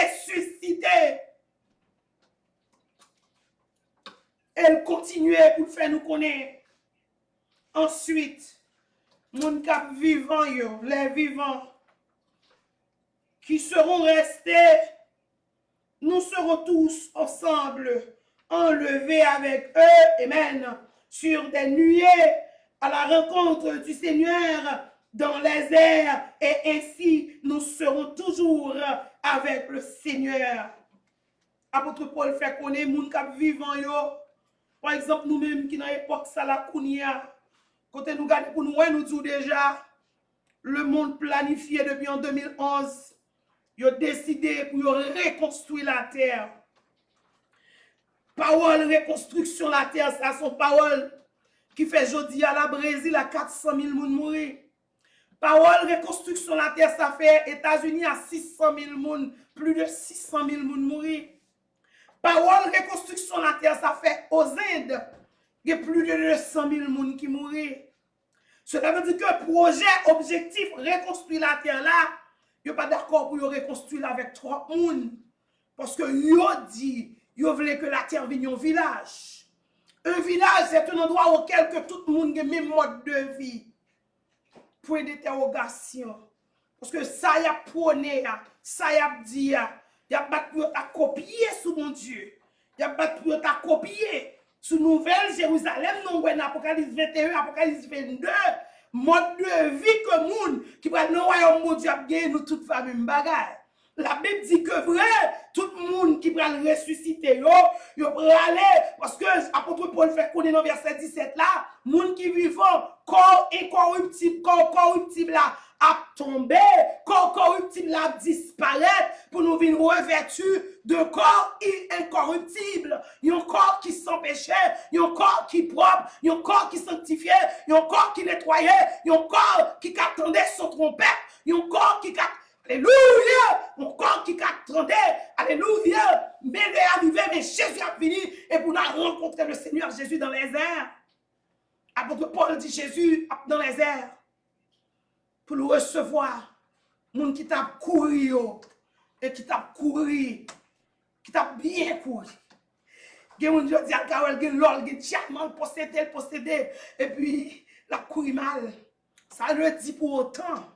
ressuscité. Elle continuait pour faire nous connaître. Ensuite, mon cap vivant, les vivants qui seront restés, nous serons tous ensemble enlevés avec eux, amen, sur des nuées à la rencontre du Seigneur dans les airs, et ainsi nous serons toujours avec le Seigneur. Apôtre Paul fait connaître mon cap vivant, par exemple, nous-mêmes qui dans l'époque ça la kounia, côté nous garder pour nous disons déjà, le monde planifié depuis en 2011, ils ont décidé pour reconstruire la terre. Parole reconstruction la terre, ça son parole qui fait jeudi à la Brésil à 400 000 personnes mourir. Parole reconstruction la terre, ça fait États-Unis à 600 000 personnes, plus de 600 000 personnes mourir. Parole reconstruction la terre, ça fait aux Indes, il y a plus de 200 000 personnes qui mourent. Cela veut dire que le projet objectif reconstruire la terre là, il n'y a pas d'accord pour reconstruire avec 3 personnes. Parce que yo dit, yo voulait que la terre vienne un village. Un village, c'est un endroit auquel que tout le monde a le même mode de vie. Point d'interrogation. Parce que ça y a prôné, ça y a dit, y a pas pour ta copier sous mon Dieu. Y a pas pour ta copier sous Nouvelle Jérusalem, non, Apocalypse 21, Apocalypse 22. Mode de vie que moun qui va dans royaume mon Dieu gagner nous toute famille bagaille. La Bible dit que vrai, tout le monde qui va ressusciter yo va aller parce que apôtre Paul fait connaître dans verset 17 là, monde qui vivant corps incorruptible, corps corruptible là a tombé, corps corruptible là disparaître pour nous venir revêtu de corps incorruptible, un corps qui sans péché, un corps qui propre, un corps qui sanctifié, un corps qui nettoyé, un corps qui attendait son trompette, un corps qui alléluia, mon corps qui attendait, alléluia, mais il est arrivé, mais Jésus a fini, et pour nous rencontrer le Seigneur Jésus dans les airs. Apôtre Paul dit Jésus dans les airs, pour le recevoir, monde qui t'a couru, et qui t'a couru, qui t'a bien couru. Il y a des gens qui disent, il y a l'ol, il y a diamant, possédé, et puis la couru mal. Ça le dit pour autant.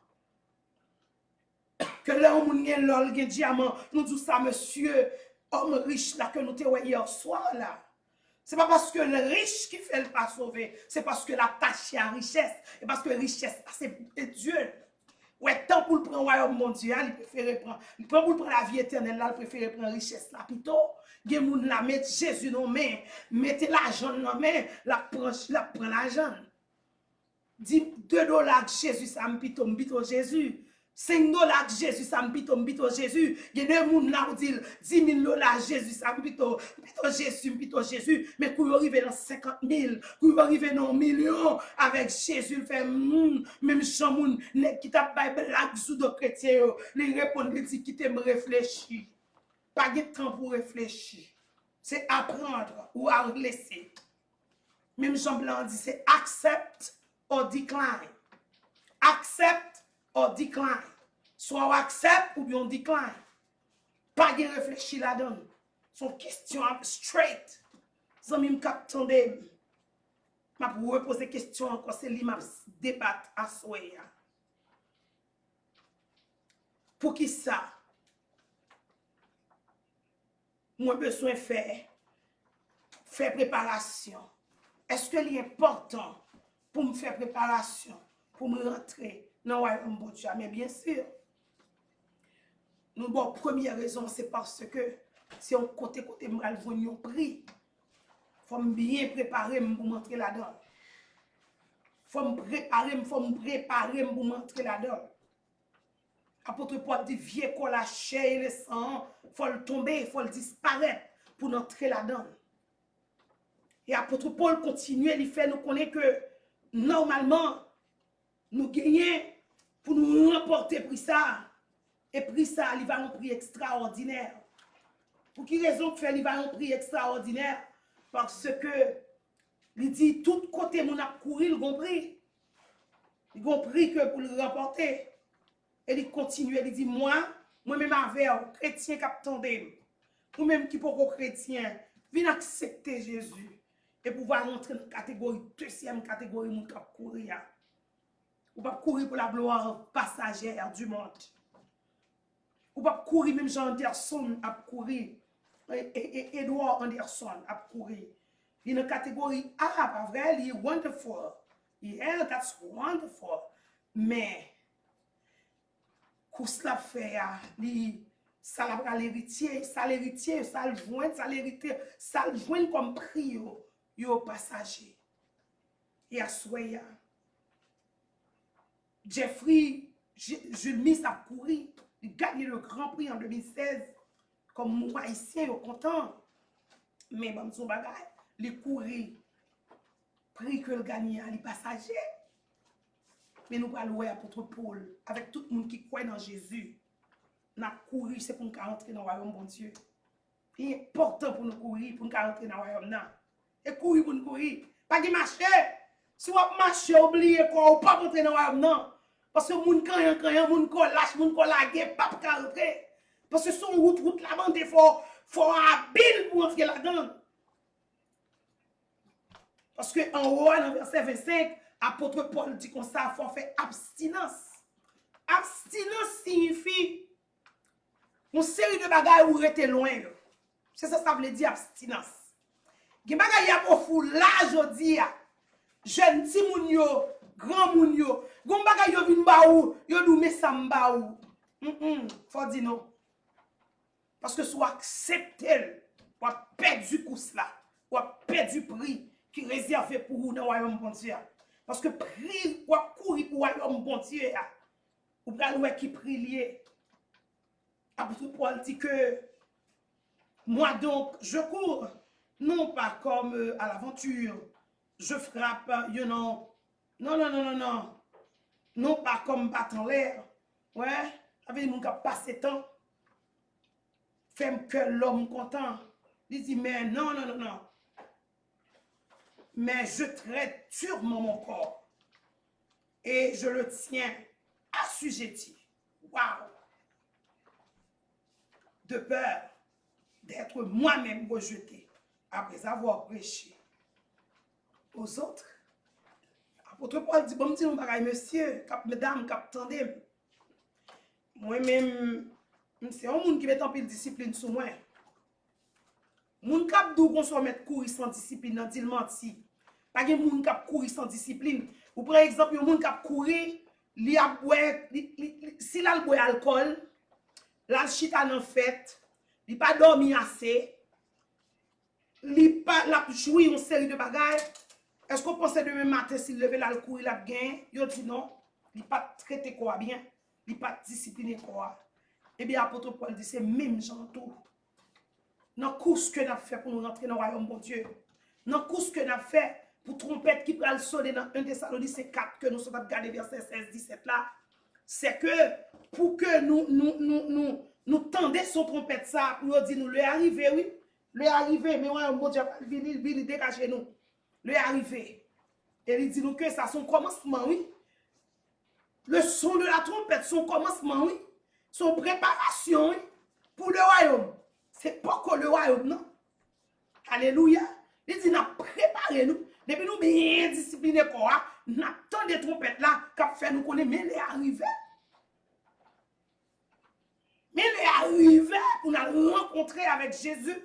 Que là, on a l'ol, un diamant, nous disons ça, monsieur, homme riche là que nous te voyons hier soir là. C'est pas parce que le riche qui fait le pas sauver, c'est parce que la tâche est à richesse, et parce que richesse, c'est Dieu. Ouais, tant pour le prendre royaume mondial, il préfère prendre, pour le prendre la vie éternelle là, il préfère prendre richesse là, plutôt. Gen moun la mettre Jésus dans main, mettez l'argent dans main, la prend l'argent. Dit $2 Jésus, ça m'pito Jésus. $5 Jésus, ça m'pito Jésus. Il y a des gens là qui disent $10,000 Jésus, ça m'pito Jésus. Mais quand vous arrivez dans 50,000, quand vous arrivez dans 1,000,000 avec Jésus, il fait même chamoun, qui t'a pas blague sous de chrétiens, les répondent, ils disent qui t'aime réfléchir. Pas de temps pour réfléchir. C'est apprendre ou à laisser. Même Jean Blanc dit c'est accept or decline. Accept or decline. Soit on accepte ou bien on decline. Pas de réfléchir là-dedans. Son question straight. Sans même capter. Je vais vous reposer question encore. C'est lui m'a débattre à soi. Pour qui ça? Moi besoin faire préparation. Est-ce que c'est important pour me faire préparation, pour me rentrer dans le royaume de Dieu? Mais bien sûr. Nous, bon, première raison, c'est parce que si on côté mal venu prix, il faut me bien préparer pour m'entrer là-dedans. Il faut me préparer pour m'entrer là-dedans. Apôtre Paul dit, vieux qu'on la chair et le sang, il faut le tomber, il faut le disparaître pour entrer là-dedans. Et apôtre Paul continue, il fait nous connaître que normalement, nous gagnons pour nous remporter prix ça. Et prix ça, il va un prix extraordinaire. Pour qui raison que fait il va un prix extraordinaire? Parce que, il dit, tout côté mon a couru, il compris. Il compris que pour le remporter. Et il continue, il dit, moi-même avec un chrétien qui attendait, ou même qui pour chrétien, viens accepter Jésus. Et pouvoir rentrer dans la catégorie, deuxième catégorie, mon cap courir. Ou pas courir pour la gloire passagère du monde. Ou pas courir, même Jean Anderson a couru. Et Edward Anderson a couru. Il est dans la catégorie A, pas vrai? Il est wonderful. Yeah, that's wonderful. Mais, qu'est-ce qu'il fait? Ça l'a l'héritier, ça le joint comme prix au passager. Et à Soya. Jeffrey Jules Miss a couru. Il a gagné le Grand Prix en 2016. Comme moi ici, je suis content. Mais bon, son bagage, il courir. Prix que le gagne, les passagers. Mais nous allons voir apôtre Paul, avec tout le monde qui croit dans Jésus. Nous courir, c'est pour nous rentrer dans le royaume bon Dieu. Il est important pour nous courir, pour nous rentrer dans le royaume. Et courir pour nous courir. Pas de marcher. Si vous marchez, oubliez quoi, ou pas rentrer dans le royaume, non. Parce que moun kanyan, moun ko lâche, moun ko lage, pas pour rentrer. Parce que son route la bande, faut habile pour entrer là-dedans. Parce que en haut, dans verset 25, apôtre Paul dit comme ça, il faut faire abstinence. Abstinence signifie une série de bagages où rester loin. C'est ça veut dire abstinence. Il y a des bagages qui sont fou là, je dis, jeune ti moun yo, grand moun yo, gon bagay yo vin ba ou, yo nou me sa mba ou. Faut dire non. Parce que soit accepter, ou perdu course là, ou perdu prix qui réservé pour vous dans le royaume bon Dieu. Parce que prix ou courir pour le royaume bon Dieu, ou bien qui prix lié. Apôtre Paul dit que moi donc je cours, non pas comme à l'aventure, je frappe, you know. Non. Non pas comme battre en l'air. Ouais, avec mon gars passer temps. Fait que l'homme content. Il dit, mais non. Mais je traite durement mon corps. Et je le tiens assujetti. Waouh! De peur d'être moi-même rejeté après avoir prêché aux autres. Apôtre Paul dit, bon, mon bagay, monsieur, mesdames, tendez. Moi-même, c'est un monde qui met en pile discipline sur moi. Moun kap dou qu'on soit mettre courir sans discipline, nan dit menti. Pas de moun kap courir sans discipline. Ou par exemple, un moun kap courir, li a boire, si la boire alcool, la chita nan fête, li pas dormi assez, li pas la jouer une série de bagages. Est-ce qu'on pense demain matin s'il leve la courir la gain? Yo dit non, li pas traité quoi bien. il n'a pas discipliné quoi. Eh bien, apôtre Paul dit, c'est même gens tout. Dans le course que nous avons fait pour nous rentrer dans le royaume, bon Dieu. Dans le course que nous avons fait pour trompette qui peut le sonner dans 1 Thessaloniciens 4, que nous sommes regardés verset 16-17 là, c'est que pour que nous tendions son trompette ça, pour dire nous, le arrivé, oui, le arrivé, mais ouais, bon Dieu, il dégage nous. Le arrivé. Et il dit nous que ça son commencement, oui. Le son de la trompette, son commencement, oui. Son préparation, oui, pour le royaume. C'est pas que le royaume, non. Alléluia. Il dit, nous préparé nous. Depuis nous bien disciplinés, nous attendons des trompettes là, qui fait nous connaître, mais il est arrivé. Mais il est arrivé pour nous rencontrer avec Jésus.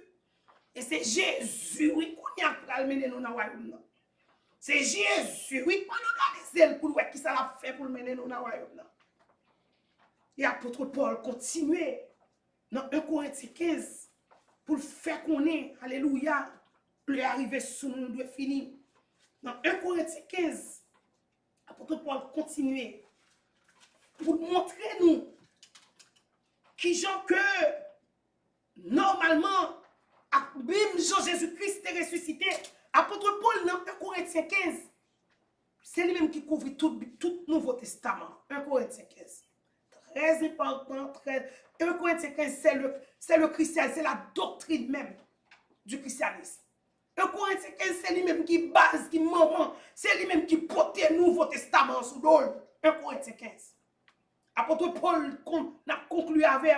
Et c'est Jésus, oui, qu'on a amené nous dans le royaume. C'est Jésus, oui, qu'on a organisé pour voir qui ça l'a fait pour mener nous dans le royaume. Et apôtre Paul continue dans 1 Corinthiens 15 pour faire qu'on est, alléluia, pour arriver sous nous doit finir. Dans 1 Corinthiens 15, apôtre Paul continue pour montrer nous qui gens que normalement, même Jean-Jésus-Christ est ressuscité. Apôtre Paul dans 1 Corinthiens 15, c'est lui-même qui couvre tout Nouveau Testament. 1 Corinthiens 15. Très important, très. 1 Corinthiens 15, c'est le christianisme, c'est la doctrine même du christianisme. 1 Corinthiens 15, c'est lui-même qui base, qui moment, c'est lui-même qui porte le Nouveau Testament sous l'eau. 1 Corinthiens 15. Apôtre Paul a conclu avec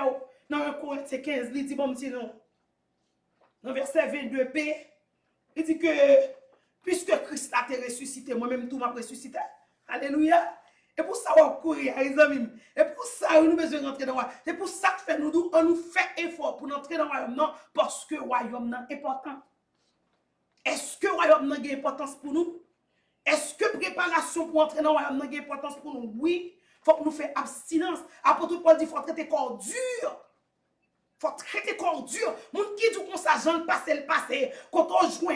dans 1 Corinthiens 15, il dit, bon, petit non. Dans verset 22b, il dit que puisque Christ a été ressuscité, moi-même tout m'a ressuscité. Alléluia. Et pour ça, on courir, les amis. Et pour ça, nous besoin d'entrer dans le royaume. C'est pour ça que on nous fait effort pour entrer dans le royaume. Non, parce que le royaume est important. Est-ce que le royaume a une importance pour nous? Est-ce que préparation pour entrer dans le royaume a une importance pour nous? Oui. Il faut que nous fassions abstinence. Apôtre Paul dit qu'il faut traiter corps dur. Il faut traiter corps dur. Moun qui dit qu'on s'agit le passé. Quand on joue,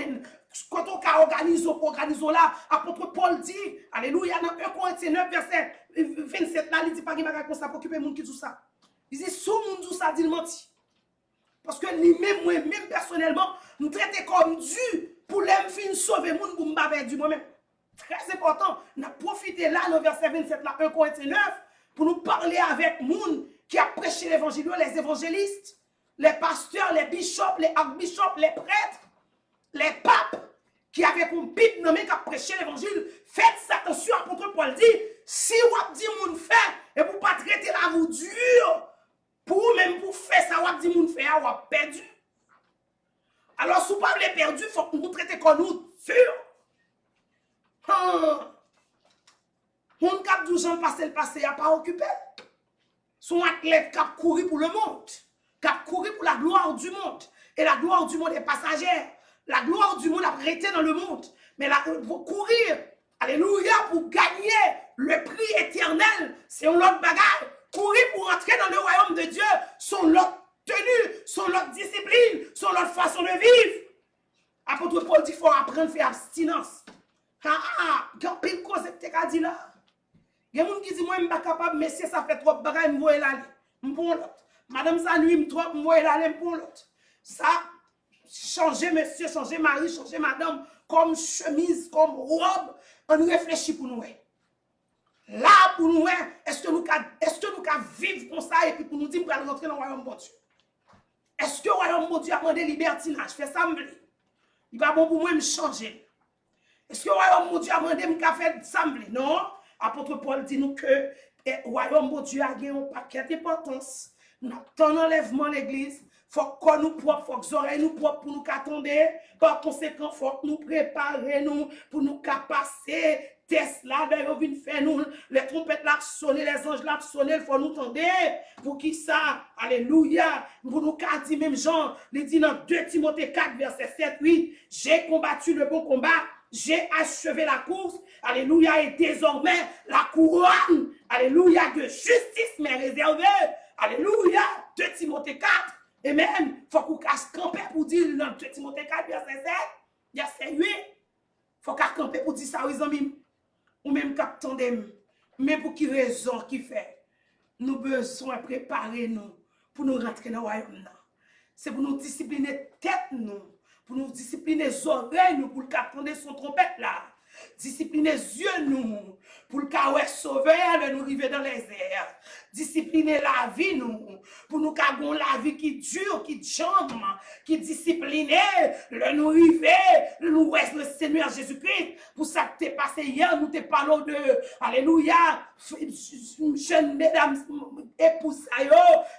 quand on organise là, apôtre Paul dit, alléluia, dans 1 Corinthiens 9, verset 27, là, il dit pas qu'il m'a ça pour occuper moun qui dit ça. Il dit, sous moun dit ça, dit le menti. Parce que lui-même, moi-même personnellement, nous traitons comme Dieu pour les fin sauver moun pour me perdu moi-même. Très important, nous avons profité là, dans verset 27, là, 1 Corinthiens 9, pour nous parler avec moun qui a prêché l'évangile, les évangélistes, les pasteurs, les bishops, les archbishops, les prêtres, les papes, qui avaient une pipe nommée qui a prêché l'évangile. Faites attention, apôtre Paul dit, si vous dit moun fait, et pour pas traiter la vous dur, pour même pour faire ça, vous dit moun fait, vous avez perdu. Alors, si vous pas perdu, il faut que vous traitez comme nous dur. Moun cap 12 ans passé le passé, il n'a pas occupé. Son athlète qui a couru pour le monde, qui a couru pour la gloire du monde. Et la gloire du monde est passagère. La gloire du monde a arrêté dans le monde. Mais pour courir, alléluia, pour gagner le prix éternel, c'est un autre bagage. Courir pour entrer dans le royaume de Dieu, son l'autre tenue, son l'autre discipline, son l'autre façon de vivre. Apôtre Paul dit qu'il faut apprendre à faire abstinence. Quand pile cause que tu as dit là. Il y a des gens qui disent, moi, je ne suis pas capable, mais si ça fait trop de bagages, je vais aller. Je vais l'autre. Madame, ça nuit trop, je vais aller pour l'autre. Ça, changer monsieur, changer mari, changer madame, comme chemise, comme robe, on réfléchit pour nous. Là, pour nous, est-ce que nous pouvons vivre comme ça et puis pour nous dire pour rentrer dans le royaume de Dieu? Est-ce que le royaume de Dieu a demandé libertinage? Fais ça, il n'est pas bon pour moi de me changer. Est-ce que le royaume de Dieu a demandé de faire ça? Non. Apôtre Paul dit nous que le royaume de Dieu a gagné un paquet d'importance. Nous avons enlèvement de l'église. Il faut que nous propres, il faut que nous oreilles nous propres pour nous attendre. Par conséquent, il faut que nous préparions pour nous passer. Test là, d'ailleurs, vient faire nous. Les trompettes là sonner, les anges là sonner, il faut nous tendre. Pour qui ça? Alléluia. Pour nous dire même Jean, il dit dans 2 Timothée 4, verset 7, 8, j'ai combattu le bon combat. J'ai achevé la course, alléluia, et désormais la couronne, alléluia, de justice m'est réservée, alléluia, 2 Timothée 4, et même, il faut qu'on cache camper pour dire dans 2 Timothée 4, verset 7, verset 8, il faut qu'on camper pour dire ça aux amis, ou même cap tandem, mais pour qui raison qui fait, nous besoin préparer nous pour nous rentrer dans le royaume. C'est pour nous discipliner tête nous, pour nous discipliner les oreilles nous, pour le attendre son trompette là. Discipliner les yeux nous, pour le cas sauver nous arriver dans les airs. Discipliner la vie nous, pour nous avons la vie qui dure, qui jambe, qui discipline, le nous arriver, nous reste le Seigneur Jésus-Christ. Pour ça que t'es passé hier, nous t'es parlé de, alléluia, jeune mesdames, épouses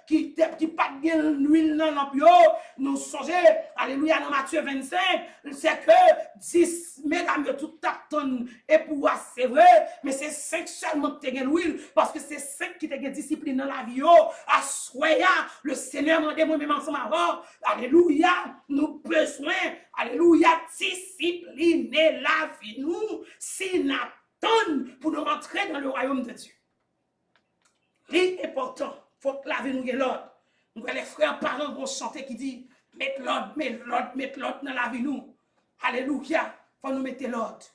qui pas de l'huile dans l'ambiance, nous changer, alléluia, dans Matthieu 25, c'est que 10 mesdames de tout ton époux, c'est vrai, mais c'est 5 seulement qui te l'huile, parce que c'est 5 qui te discipline dans la vie. À soya, le Seigneur m'a dit moi-même ensemble avant, alléluia, nous besoin, alléluia, discipliner la vie, nous, si nous attendons pour nous rentrer dans le royaume de Dieu. C'est important, il faut que la vie nous ait l'ordre. Nous, les frères parents vont chanter qui dit, mettez l'ordre, mettez l'ordre dans la vie, nous. Alléluia, il faut nous mettre l'ordre.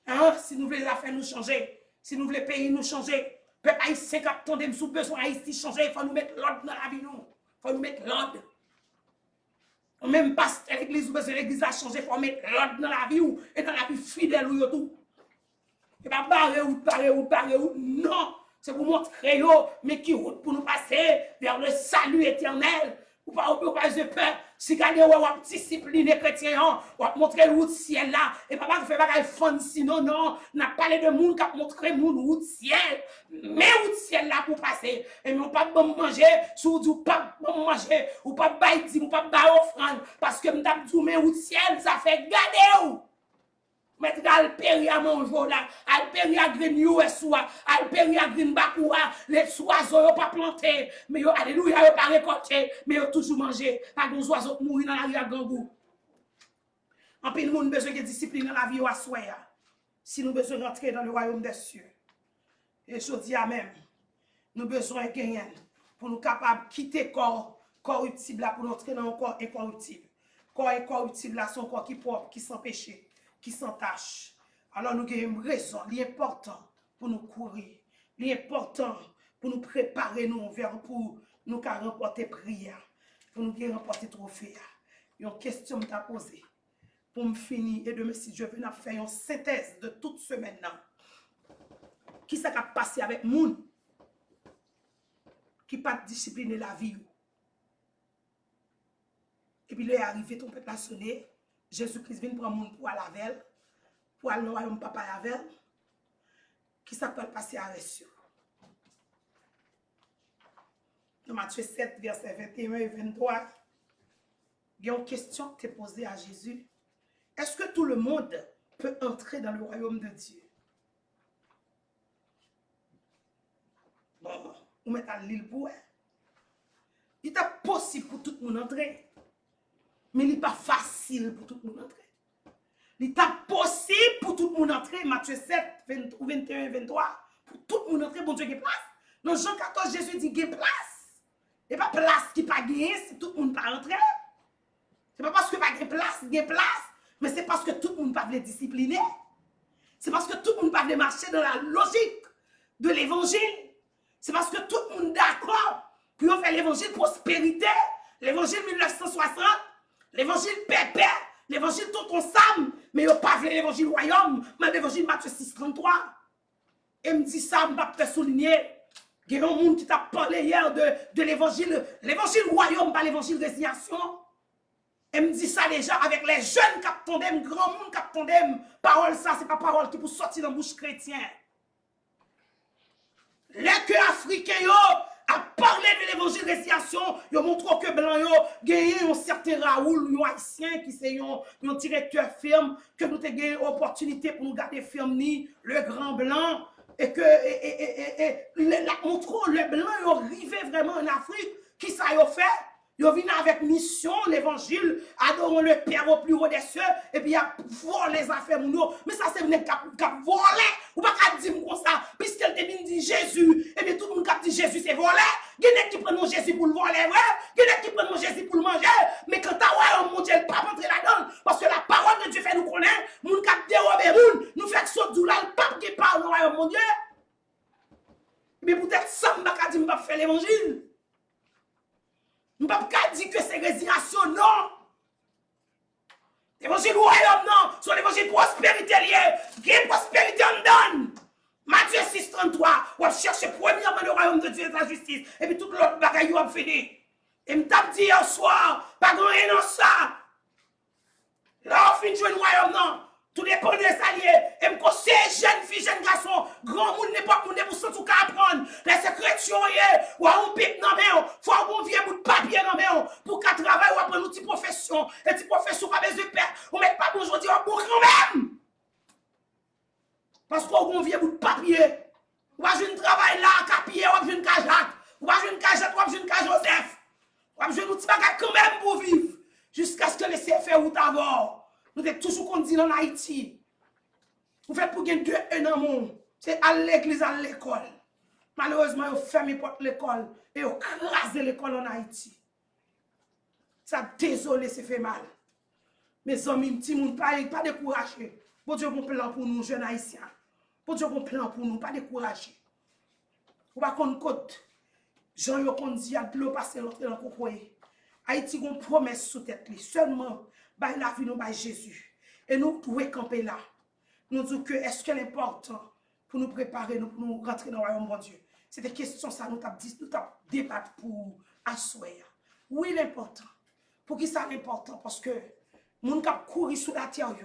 Hein? Si nous voulons la faire nous changer, si nous voulons payer nous changer, peuple haïtien qui attendait sous besoin haïtien changer, il faut nous mettre l'ordre dans la vie nous. Il faut nous mettre l'ordre. Même pas l'église ou besoin l'église a changé, il faut mettre l'ordre dans la vie ou et dans la vie fidèle ou tout. Et pas barrer ou non, c'est pour montrer mais qui route pour nous passer vers le salut éternel. Ou pas de peur. Si vous avez discipliné chrétien, ou montrer le route ciel là, et papa ne fait pas de fun, sinon, non, n'a parlé de monde qui a montré le route ciel, mais route ciel là pour passer. Et nous pas bon manger, sous du pas bon manger, ou pas bailler, ou pas bailler offrande, parce que nous avons dit, mais route ciel, ça fait garder ou. Mettre alpéri à manger là, alpéri à green US, alpéri à green bakoua, les oiseaux n'ont pas planté, mais yo, alléluia, yo pas récolté, mais yo toujours mangé. Pas de oiseaux qui mourent dans la rue à gangou. En plus, nous avons besoin de discipline dans la vie à soi. Si nous avons besoin de rentrer dans le royaume des cieux. Et je dis à même, nous avons besoin de gagner pour nous capables de quitter le corps corruptible là pour entrer dans un corps incorruptible. Corps incorruptible là, son corps qui propre, qui sans péché, qui s'entache. Alors nous avons raison, l'important pour nous courir, l'important pour nous préparer nous vers pour nous remporter prière, pour nous remporter trophée. Il y a une question que je t'ai posée pour me finir et demain si je viens faire une synthèse de toute semaine là. Qui ça a passé avec moun qui pas discipliner la vie. Et puis là est arrivé ton peuple a sonné. Jésus-Christ vient prendre moun pour aller avec, pour aller dans le papa avec. Qui ça peut passer avec eux? Dans Matthieu 7, verset 21 et 23, il y a une question qui est posée à Jésus. Est-ce que tout le monde peut entrer dans le royaume de Dieu? Bon, on met à l'île pour elle. Il est possible pour tout le monde entrer. Mais il n'est pas facile pour tout le monde entrer. Il est possible pour tout le monde entrer. Matthieu 7, 21 et 23. Pour tout le monde entrer, bon Dieu, il y a place. Dans Jean 14, Jésus dit qu'il y a place. Il n'y a pas place qui n'est pas gagnée si tout le monde pas entrer. Ce n'est pas parce que pas de place, il y a place. Mais c'est parce que tout le monde pas veut discipliner. C'est parce que tout le monde pas veut marcher dans la logique de l'évangile. C'est parce que tout le monde est d'accord pour faire l'évangile prospérité, l'évangile 1960, l'évangile pépé, l'évangile tout ensemble, mais ils pas l'évangile royaume, mais l'évangile Matthieu 6, 33. Et me dit ça, je vais te souligner. Il y a un monde qui t'a parlé hier de l'évangile royaume, pas l'évangile résignation. Et me dit ça déjà avec les jeunes qui attendent, grand monde qui attendent. Parole ça, c'est pas parole qui pour sortir dans la bouche chrétienne. Les que africains a parlé de l'évangile résignation, ils montrent que blanc yo gagné un certain Raoul, un haïtien qui c'est un directeur firme que nous avons gagné opportunité pour nous garder ferme ni le grand blanc et que montre le blanc yo arrivé vraiment en Afrique qui ça yo fait. Ils viennent avec mission, l'évangile, adorons le Père au plus haut des cieux, et puis il y a volé les affaires. Mais ça, c'est venu cap voler. Ou pas qu'à dire comme ça, puisqu'elle te dit Jésus, et puis tout le monde qui dit Jésus, c'est volé. Il y en a qui prennent mon Jésus pour le voler, ouais. Il y en a qui prennent mon Jésus pour le manger. Mais quand tu as mon Dieu, pas rentrer là-dedans, parce que la parole de Dieu fait nous connaître, moun qui dérobe nous fait que ce là le pape qui parle, mon Dieu. Mais peut-être ça, je ne dis L'évangile royaume, non. Son évangile prospérité lié. Quelle prospérité en donne. Matthieu 6, 33. On va chercher premièrement le royaume de Dieu et sa justice. Et puis tout l'autre bagaille, on va finir. Et me tape dit hier soir, pas grand rien dans ça. Là, on finit de jouer le royaume, non. Tout dépend des alliés. Et me conseille, jeune fille, jeune garçon, grand monde, n'importe monde, pour ça, tout qu'à apprendre. Les secrétions, ou à un pipe, non, mais, faut un bon vieux bout de papier, non, mais, pour qu'à travailler, ou apprendre une petite profession. Et petite profession, pas besoin de père. On met pas bon aujourd'hui, on bon quand même. Parce qu'on a un vieux bout de papier. Ou à un travail là, capier, ou à un cajat. Ou à un cajat, ou à un cas Joseph. Ou à un petit bagage quand même pour vivre. Jusqu'à ce que les CFR ou d'abord. Nous sommes toujours qu'on dit en Haïti. Vous faites pour gagner 2-1 dans le monde. C'est à l'église, à l'école. Malheureusement, ils ont fermé l'école et ils ont crasé l'école en Haïti. Ça, désolé, c'est fait mal. Mes amis, petits monde, pas découragés. Bon Dieu, bon plan pour nous, jeunes Haïtiens. Bon Dieu, bon plan pour nous, pas découragés. Vous ne pouvez pas compte. Jean, on dit, il y a de l'eau passée l'autre dans le cocoyer. Haïti a une promesse sous tête. Seulement, by la vie, nous, by Jésus. Et nous pouvons camper là. Nous disons que est-ce qu'elle est important pour nous préparer, pour nous rentrer dans le royaume de Dieu. C'est des questions, ça nous avons dit, nous avons débattu pour asseoir. Oui, l'important. Pour qui ça l'important? Parce que nous avons couru sous la terre.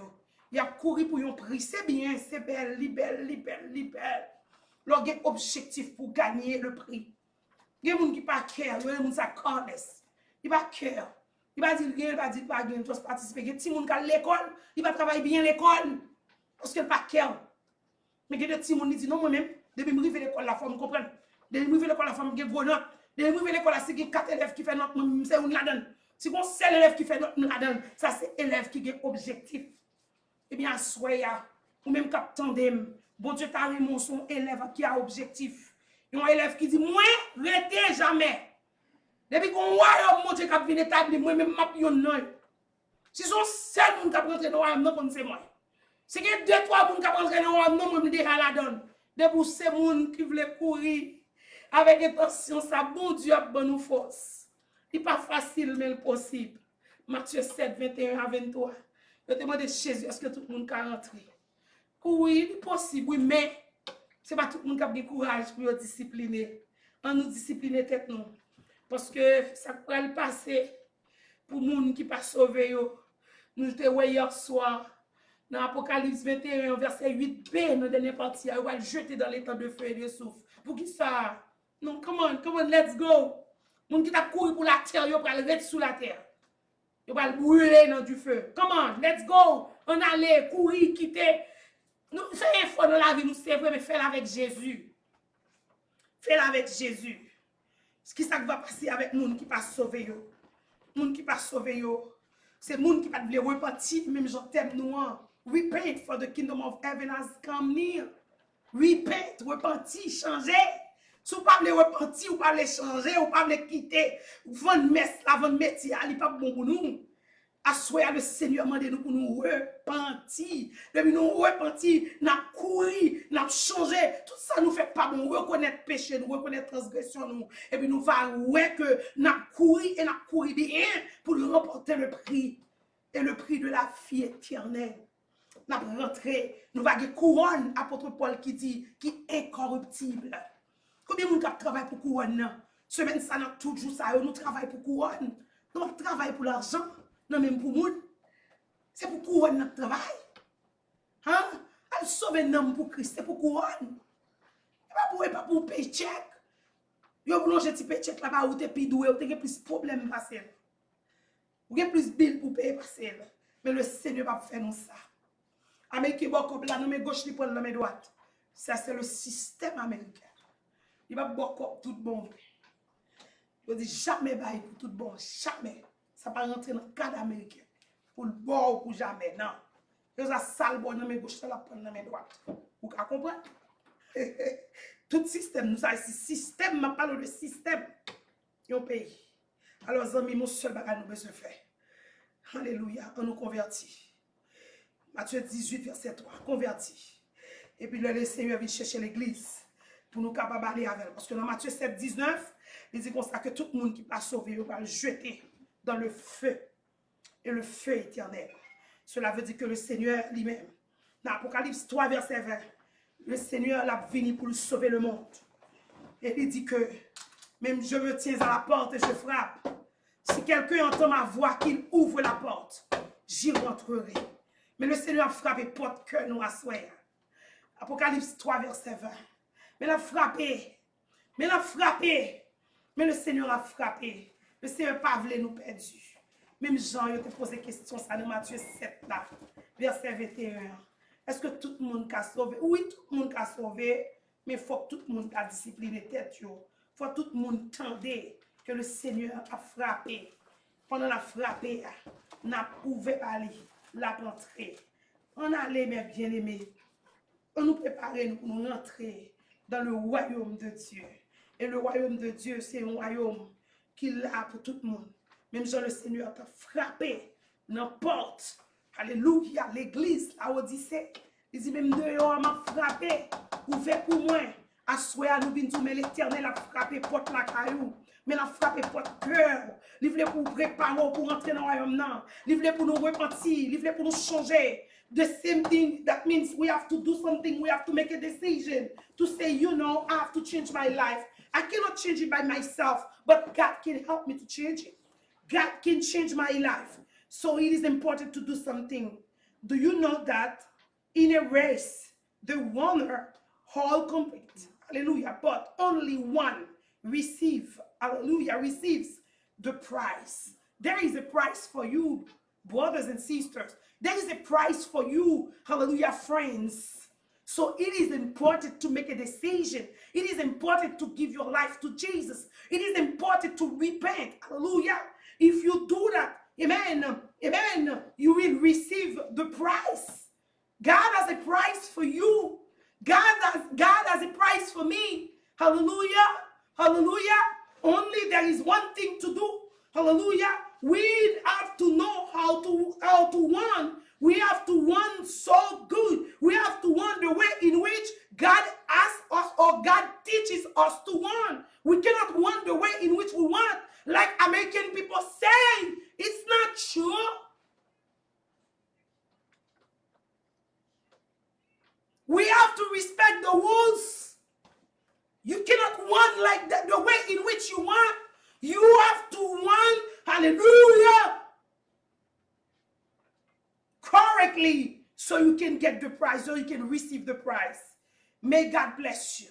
Il a couru pour un prix. C'est bien, c'est belle, libelle. Leur objectif pour gagner le prix. Il y a des gens qui ne pas cœur, il y a des gens qui ne connaissent. Il va cœur. Il va dire rien, il va dire pas rien, tu vas participer. Il y a des gens qui à l'école, il va travailler bien l'école. Parce qu'il n'a pas cœur. Mais il y a des gens qui disent non, moi-même, depuis que je suis l'école, la femme, vous comprenez? Depuis que je suis l'école, la femme, je suis gros note. Depuis que je suis l'école, c'est 4 élèves qui font note, c'est une la donne. Si on seul élève qui fait note, la donne, ça c'est élève qui a objectif. Eh bien, soyez, ou même cap tandem, bon Dieu t'a remis son élève qui a objectif. Un élève qui dit, moi, restez jamais. Depuis qu'on voit mon Dieu qui a venu établir, moi-même, ma pion non. Si son seul monde qui a rentré dans le royaume, non, c'est moi. Si il y a 2-3 personnes qui ont rentré dans le royaume, non, moi, je déjà la donne. Depuis ces gens qui veulent courir avec intention, ça, bon Dieu a bonne force. Ce n'est pas facile, mais possible. Matthieu 7, 21 à 23. Je te demande Jésus, est-ce que tout le monde peut rentrer? Oui, c'est possible, oui, mais ce n'est pas tout le monde qui a du courage pour discipliner. On nous discipliner tête nous. Parce que ça pourrait le passer pour les gens qui ne sont pas sauvés. Nous étions hier soir, dans Apocalypse 21, verset 8b, dans la dernière partie, on va le jeter dans les temps de feu et de souffle. Pour qui ça? Non, come on, let's go. Les gens qui ont couru pour la terre, ils vont le mettre sous la terre. Ils vont le brûler dans du feu. Come on, let's go. On allait courir, quitter. Nous faisons un effort dans la vie, nous c'est vrai, mais fais-le avec Jésus. Fais-le avec Jésus. Ce qui va passer avec les gens qui ne sont pas sauvés. Les gens qui ne sont pas sauvés, c'est les gens qui ne veulent pas repentir, même gens t'aiment nous. Repent for the kingdom of heaven has come near. Repent, repentir, changer. Si vous ne voulez pas repentir, vous ne voulez pas changer, vous ne voulez pas quitter, vendre messe, vendre métier, ce n'est pas bon pour nous. Assoyez le Seigneur, demandez-nous pour nous repentir. Depuis nous repentir, nous avons couru, nous avons changé. Tout ça nous fait pas bon. Reconnaître péché, nous reconnaître transgression. Nous. Et puis nous allons voir que nous avons couru et nous avons couru bien pour nous remporter le prix. Et le prix de la vie éternelle. Nous avons rentré, nous avons une couronne, apôtre Paul qui dit, qui est incorruptible. Combien de gens travaillent pour couronne? Semaine, ça n'a toujours ça. Nous travaillons pour couronne. Nous travaillons pour l'argent. Non, même pour nous, c'est pour couronne notre travail. Hein? Elle sauve un homme pour Christ, c'est pour couronne. Pas pour paycheck. Yo vous un petit paycheck là-bas où tu es plus doué, où tu as plus de problèmes passer. Ou avez plus de billes pour payer passer. Mais le Seigneur va faire nous ça. Américain va comme là, non mais gauche, il prend la main droite. Ça c'est le système américain. Il va beaucoup tout bon. Il dit jamais bail pour tout bon, jamais. Ça va rentrer dans le cadre américain. Pour le bon ou pour jamais, non. Il y a sale bon dans mes gauche, ça la prendre dans mes droite. Vous comprenez? Tout système, nous avons ce système, je parle de système. Yon pays. Alors, amis, mon seul bagage nous besoin faire. Alléluia, on nous convertit. Matthieu 18, verset 3, converti. Et puis le Seigneur vient chercher l'église pour nous capables d'aller avec elle. Parce que dans Matthieu 7, 19, il dit comme ça que tout le monde qui pas sauvé va le jeter dans le feu. Et le feu éternel. Cela veut dire que le Seigneur lui-même, dans Apocalypse 3, verset 20, le Seigneur l'a venu pour sauver le monde. Et il dit que même je me tiens à la porte et je frappe. Si quelqu'un entend ma voix, qu'il ouvre la porte, j'y rentrerai. Mais le Seigneur a frappé porte que nous assoyons. Apocalypse 3, verset 20. Mais il a frappé. Mais il a frappé. Mais le Seigneur a frappé. Le Seigneur n'a pas voulu nous perdre. Même Jean, il te posé question ça dans Matthieu 7, là, verset 21. Est-ce que tout le monde a sauvé? Oui, tout le monde a sauvé. Mais il faut que tout le monde a discipliné tête. Il faut que tout le monde tende que le Seigneur a frappé. Pendant la frappé, on a ouvert aller, la rentrée. On allait, mes bien-aimés. On nous prépare pour nous rentrer dans le royaume de Dieu. Et le royaume de Dieu, c'est un royaume qui l'a pour tout le monde. Même Jean le Seigneur t'a frappé dans la porte. Alléluia, l'église, la Odyssée. Il dit même dehors m'a frappé. Ouvert pour moi. Assoya nous venons mais l'Éternel a frappé porte la caillou. Mais la frappé porte cœur. Il voulait pour préparer pour entrer dans le royaume. Il voulait pour nous repentir. Il voulait pour nous changer. The same thing, that means we have to do something. We have to make a decision to say, you know, I have to change my life. I cannot change it by myself, but God can help me to change it. God can change my life. So it is important to do something. Do you know that in a race, the winner all complete, hallelujah, but only one receives the prize. There is a prize for you, brothers and sisters. There is a prize for you, hallelujah, friends. So it is important to make a decision. It is important to give your life to Jesus. It is important to repent, hallelujah. If you do that, amen, you will receive the prize. God has a prize for you. God has a prize for me. Hallelujah. Hallelujah. Only there is one thing to do. Hallelujah. We have to know how to run. We have to run so good. We have to run the way in which God asks us or God teaches us to run. We cannot run the way in which we want. Like American people say, it's not true. We have to respect the rules. You cannot run like that the way in which you want. You have to run, hallelujah, correctly so you can get the prize, so you can receive the prize. May God bless you.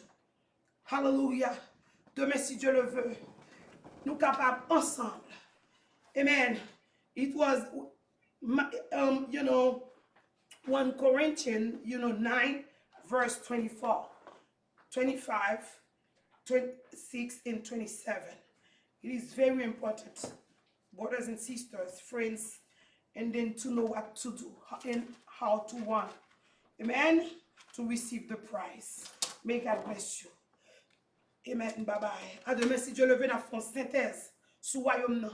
Hallelujah. Demain, si Dieu le veut, nous capables ensemble. Amen. It was, 1 Corinthians, 9, verse 24, 25, 26, and 27. It is very important, brothers and sisters, friends, and then to know what to do and how to run. Amen. To receive the prize. May God bless you. Amen. Bye bye. À demain, si Dieu le veut, dans la synthèse, sous royaume,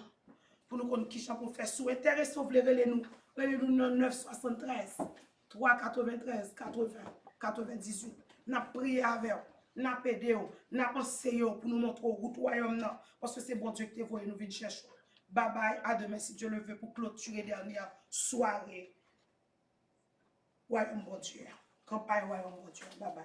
pour nous connaître qui chante pour faire sous intérêt, sauf les nous. Relez-nous 973 393 80 98. N'a prié avec vous. N'a pédé, n'a pensé pour nous montrer au route royaume non parce que c'est bon Dieu qui te voit nous venir chercher. Bye bye, à demain si Dieu le veut pour clôturer dernière soirée. Royaume bon Dieu. Campagne royaume bon Dieu. Bye bye.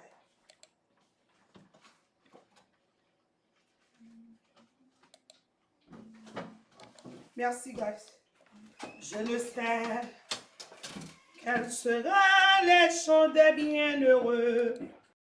Merci guys. Je ne sais quel sera les chants des bienheureux.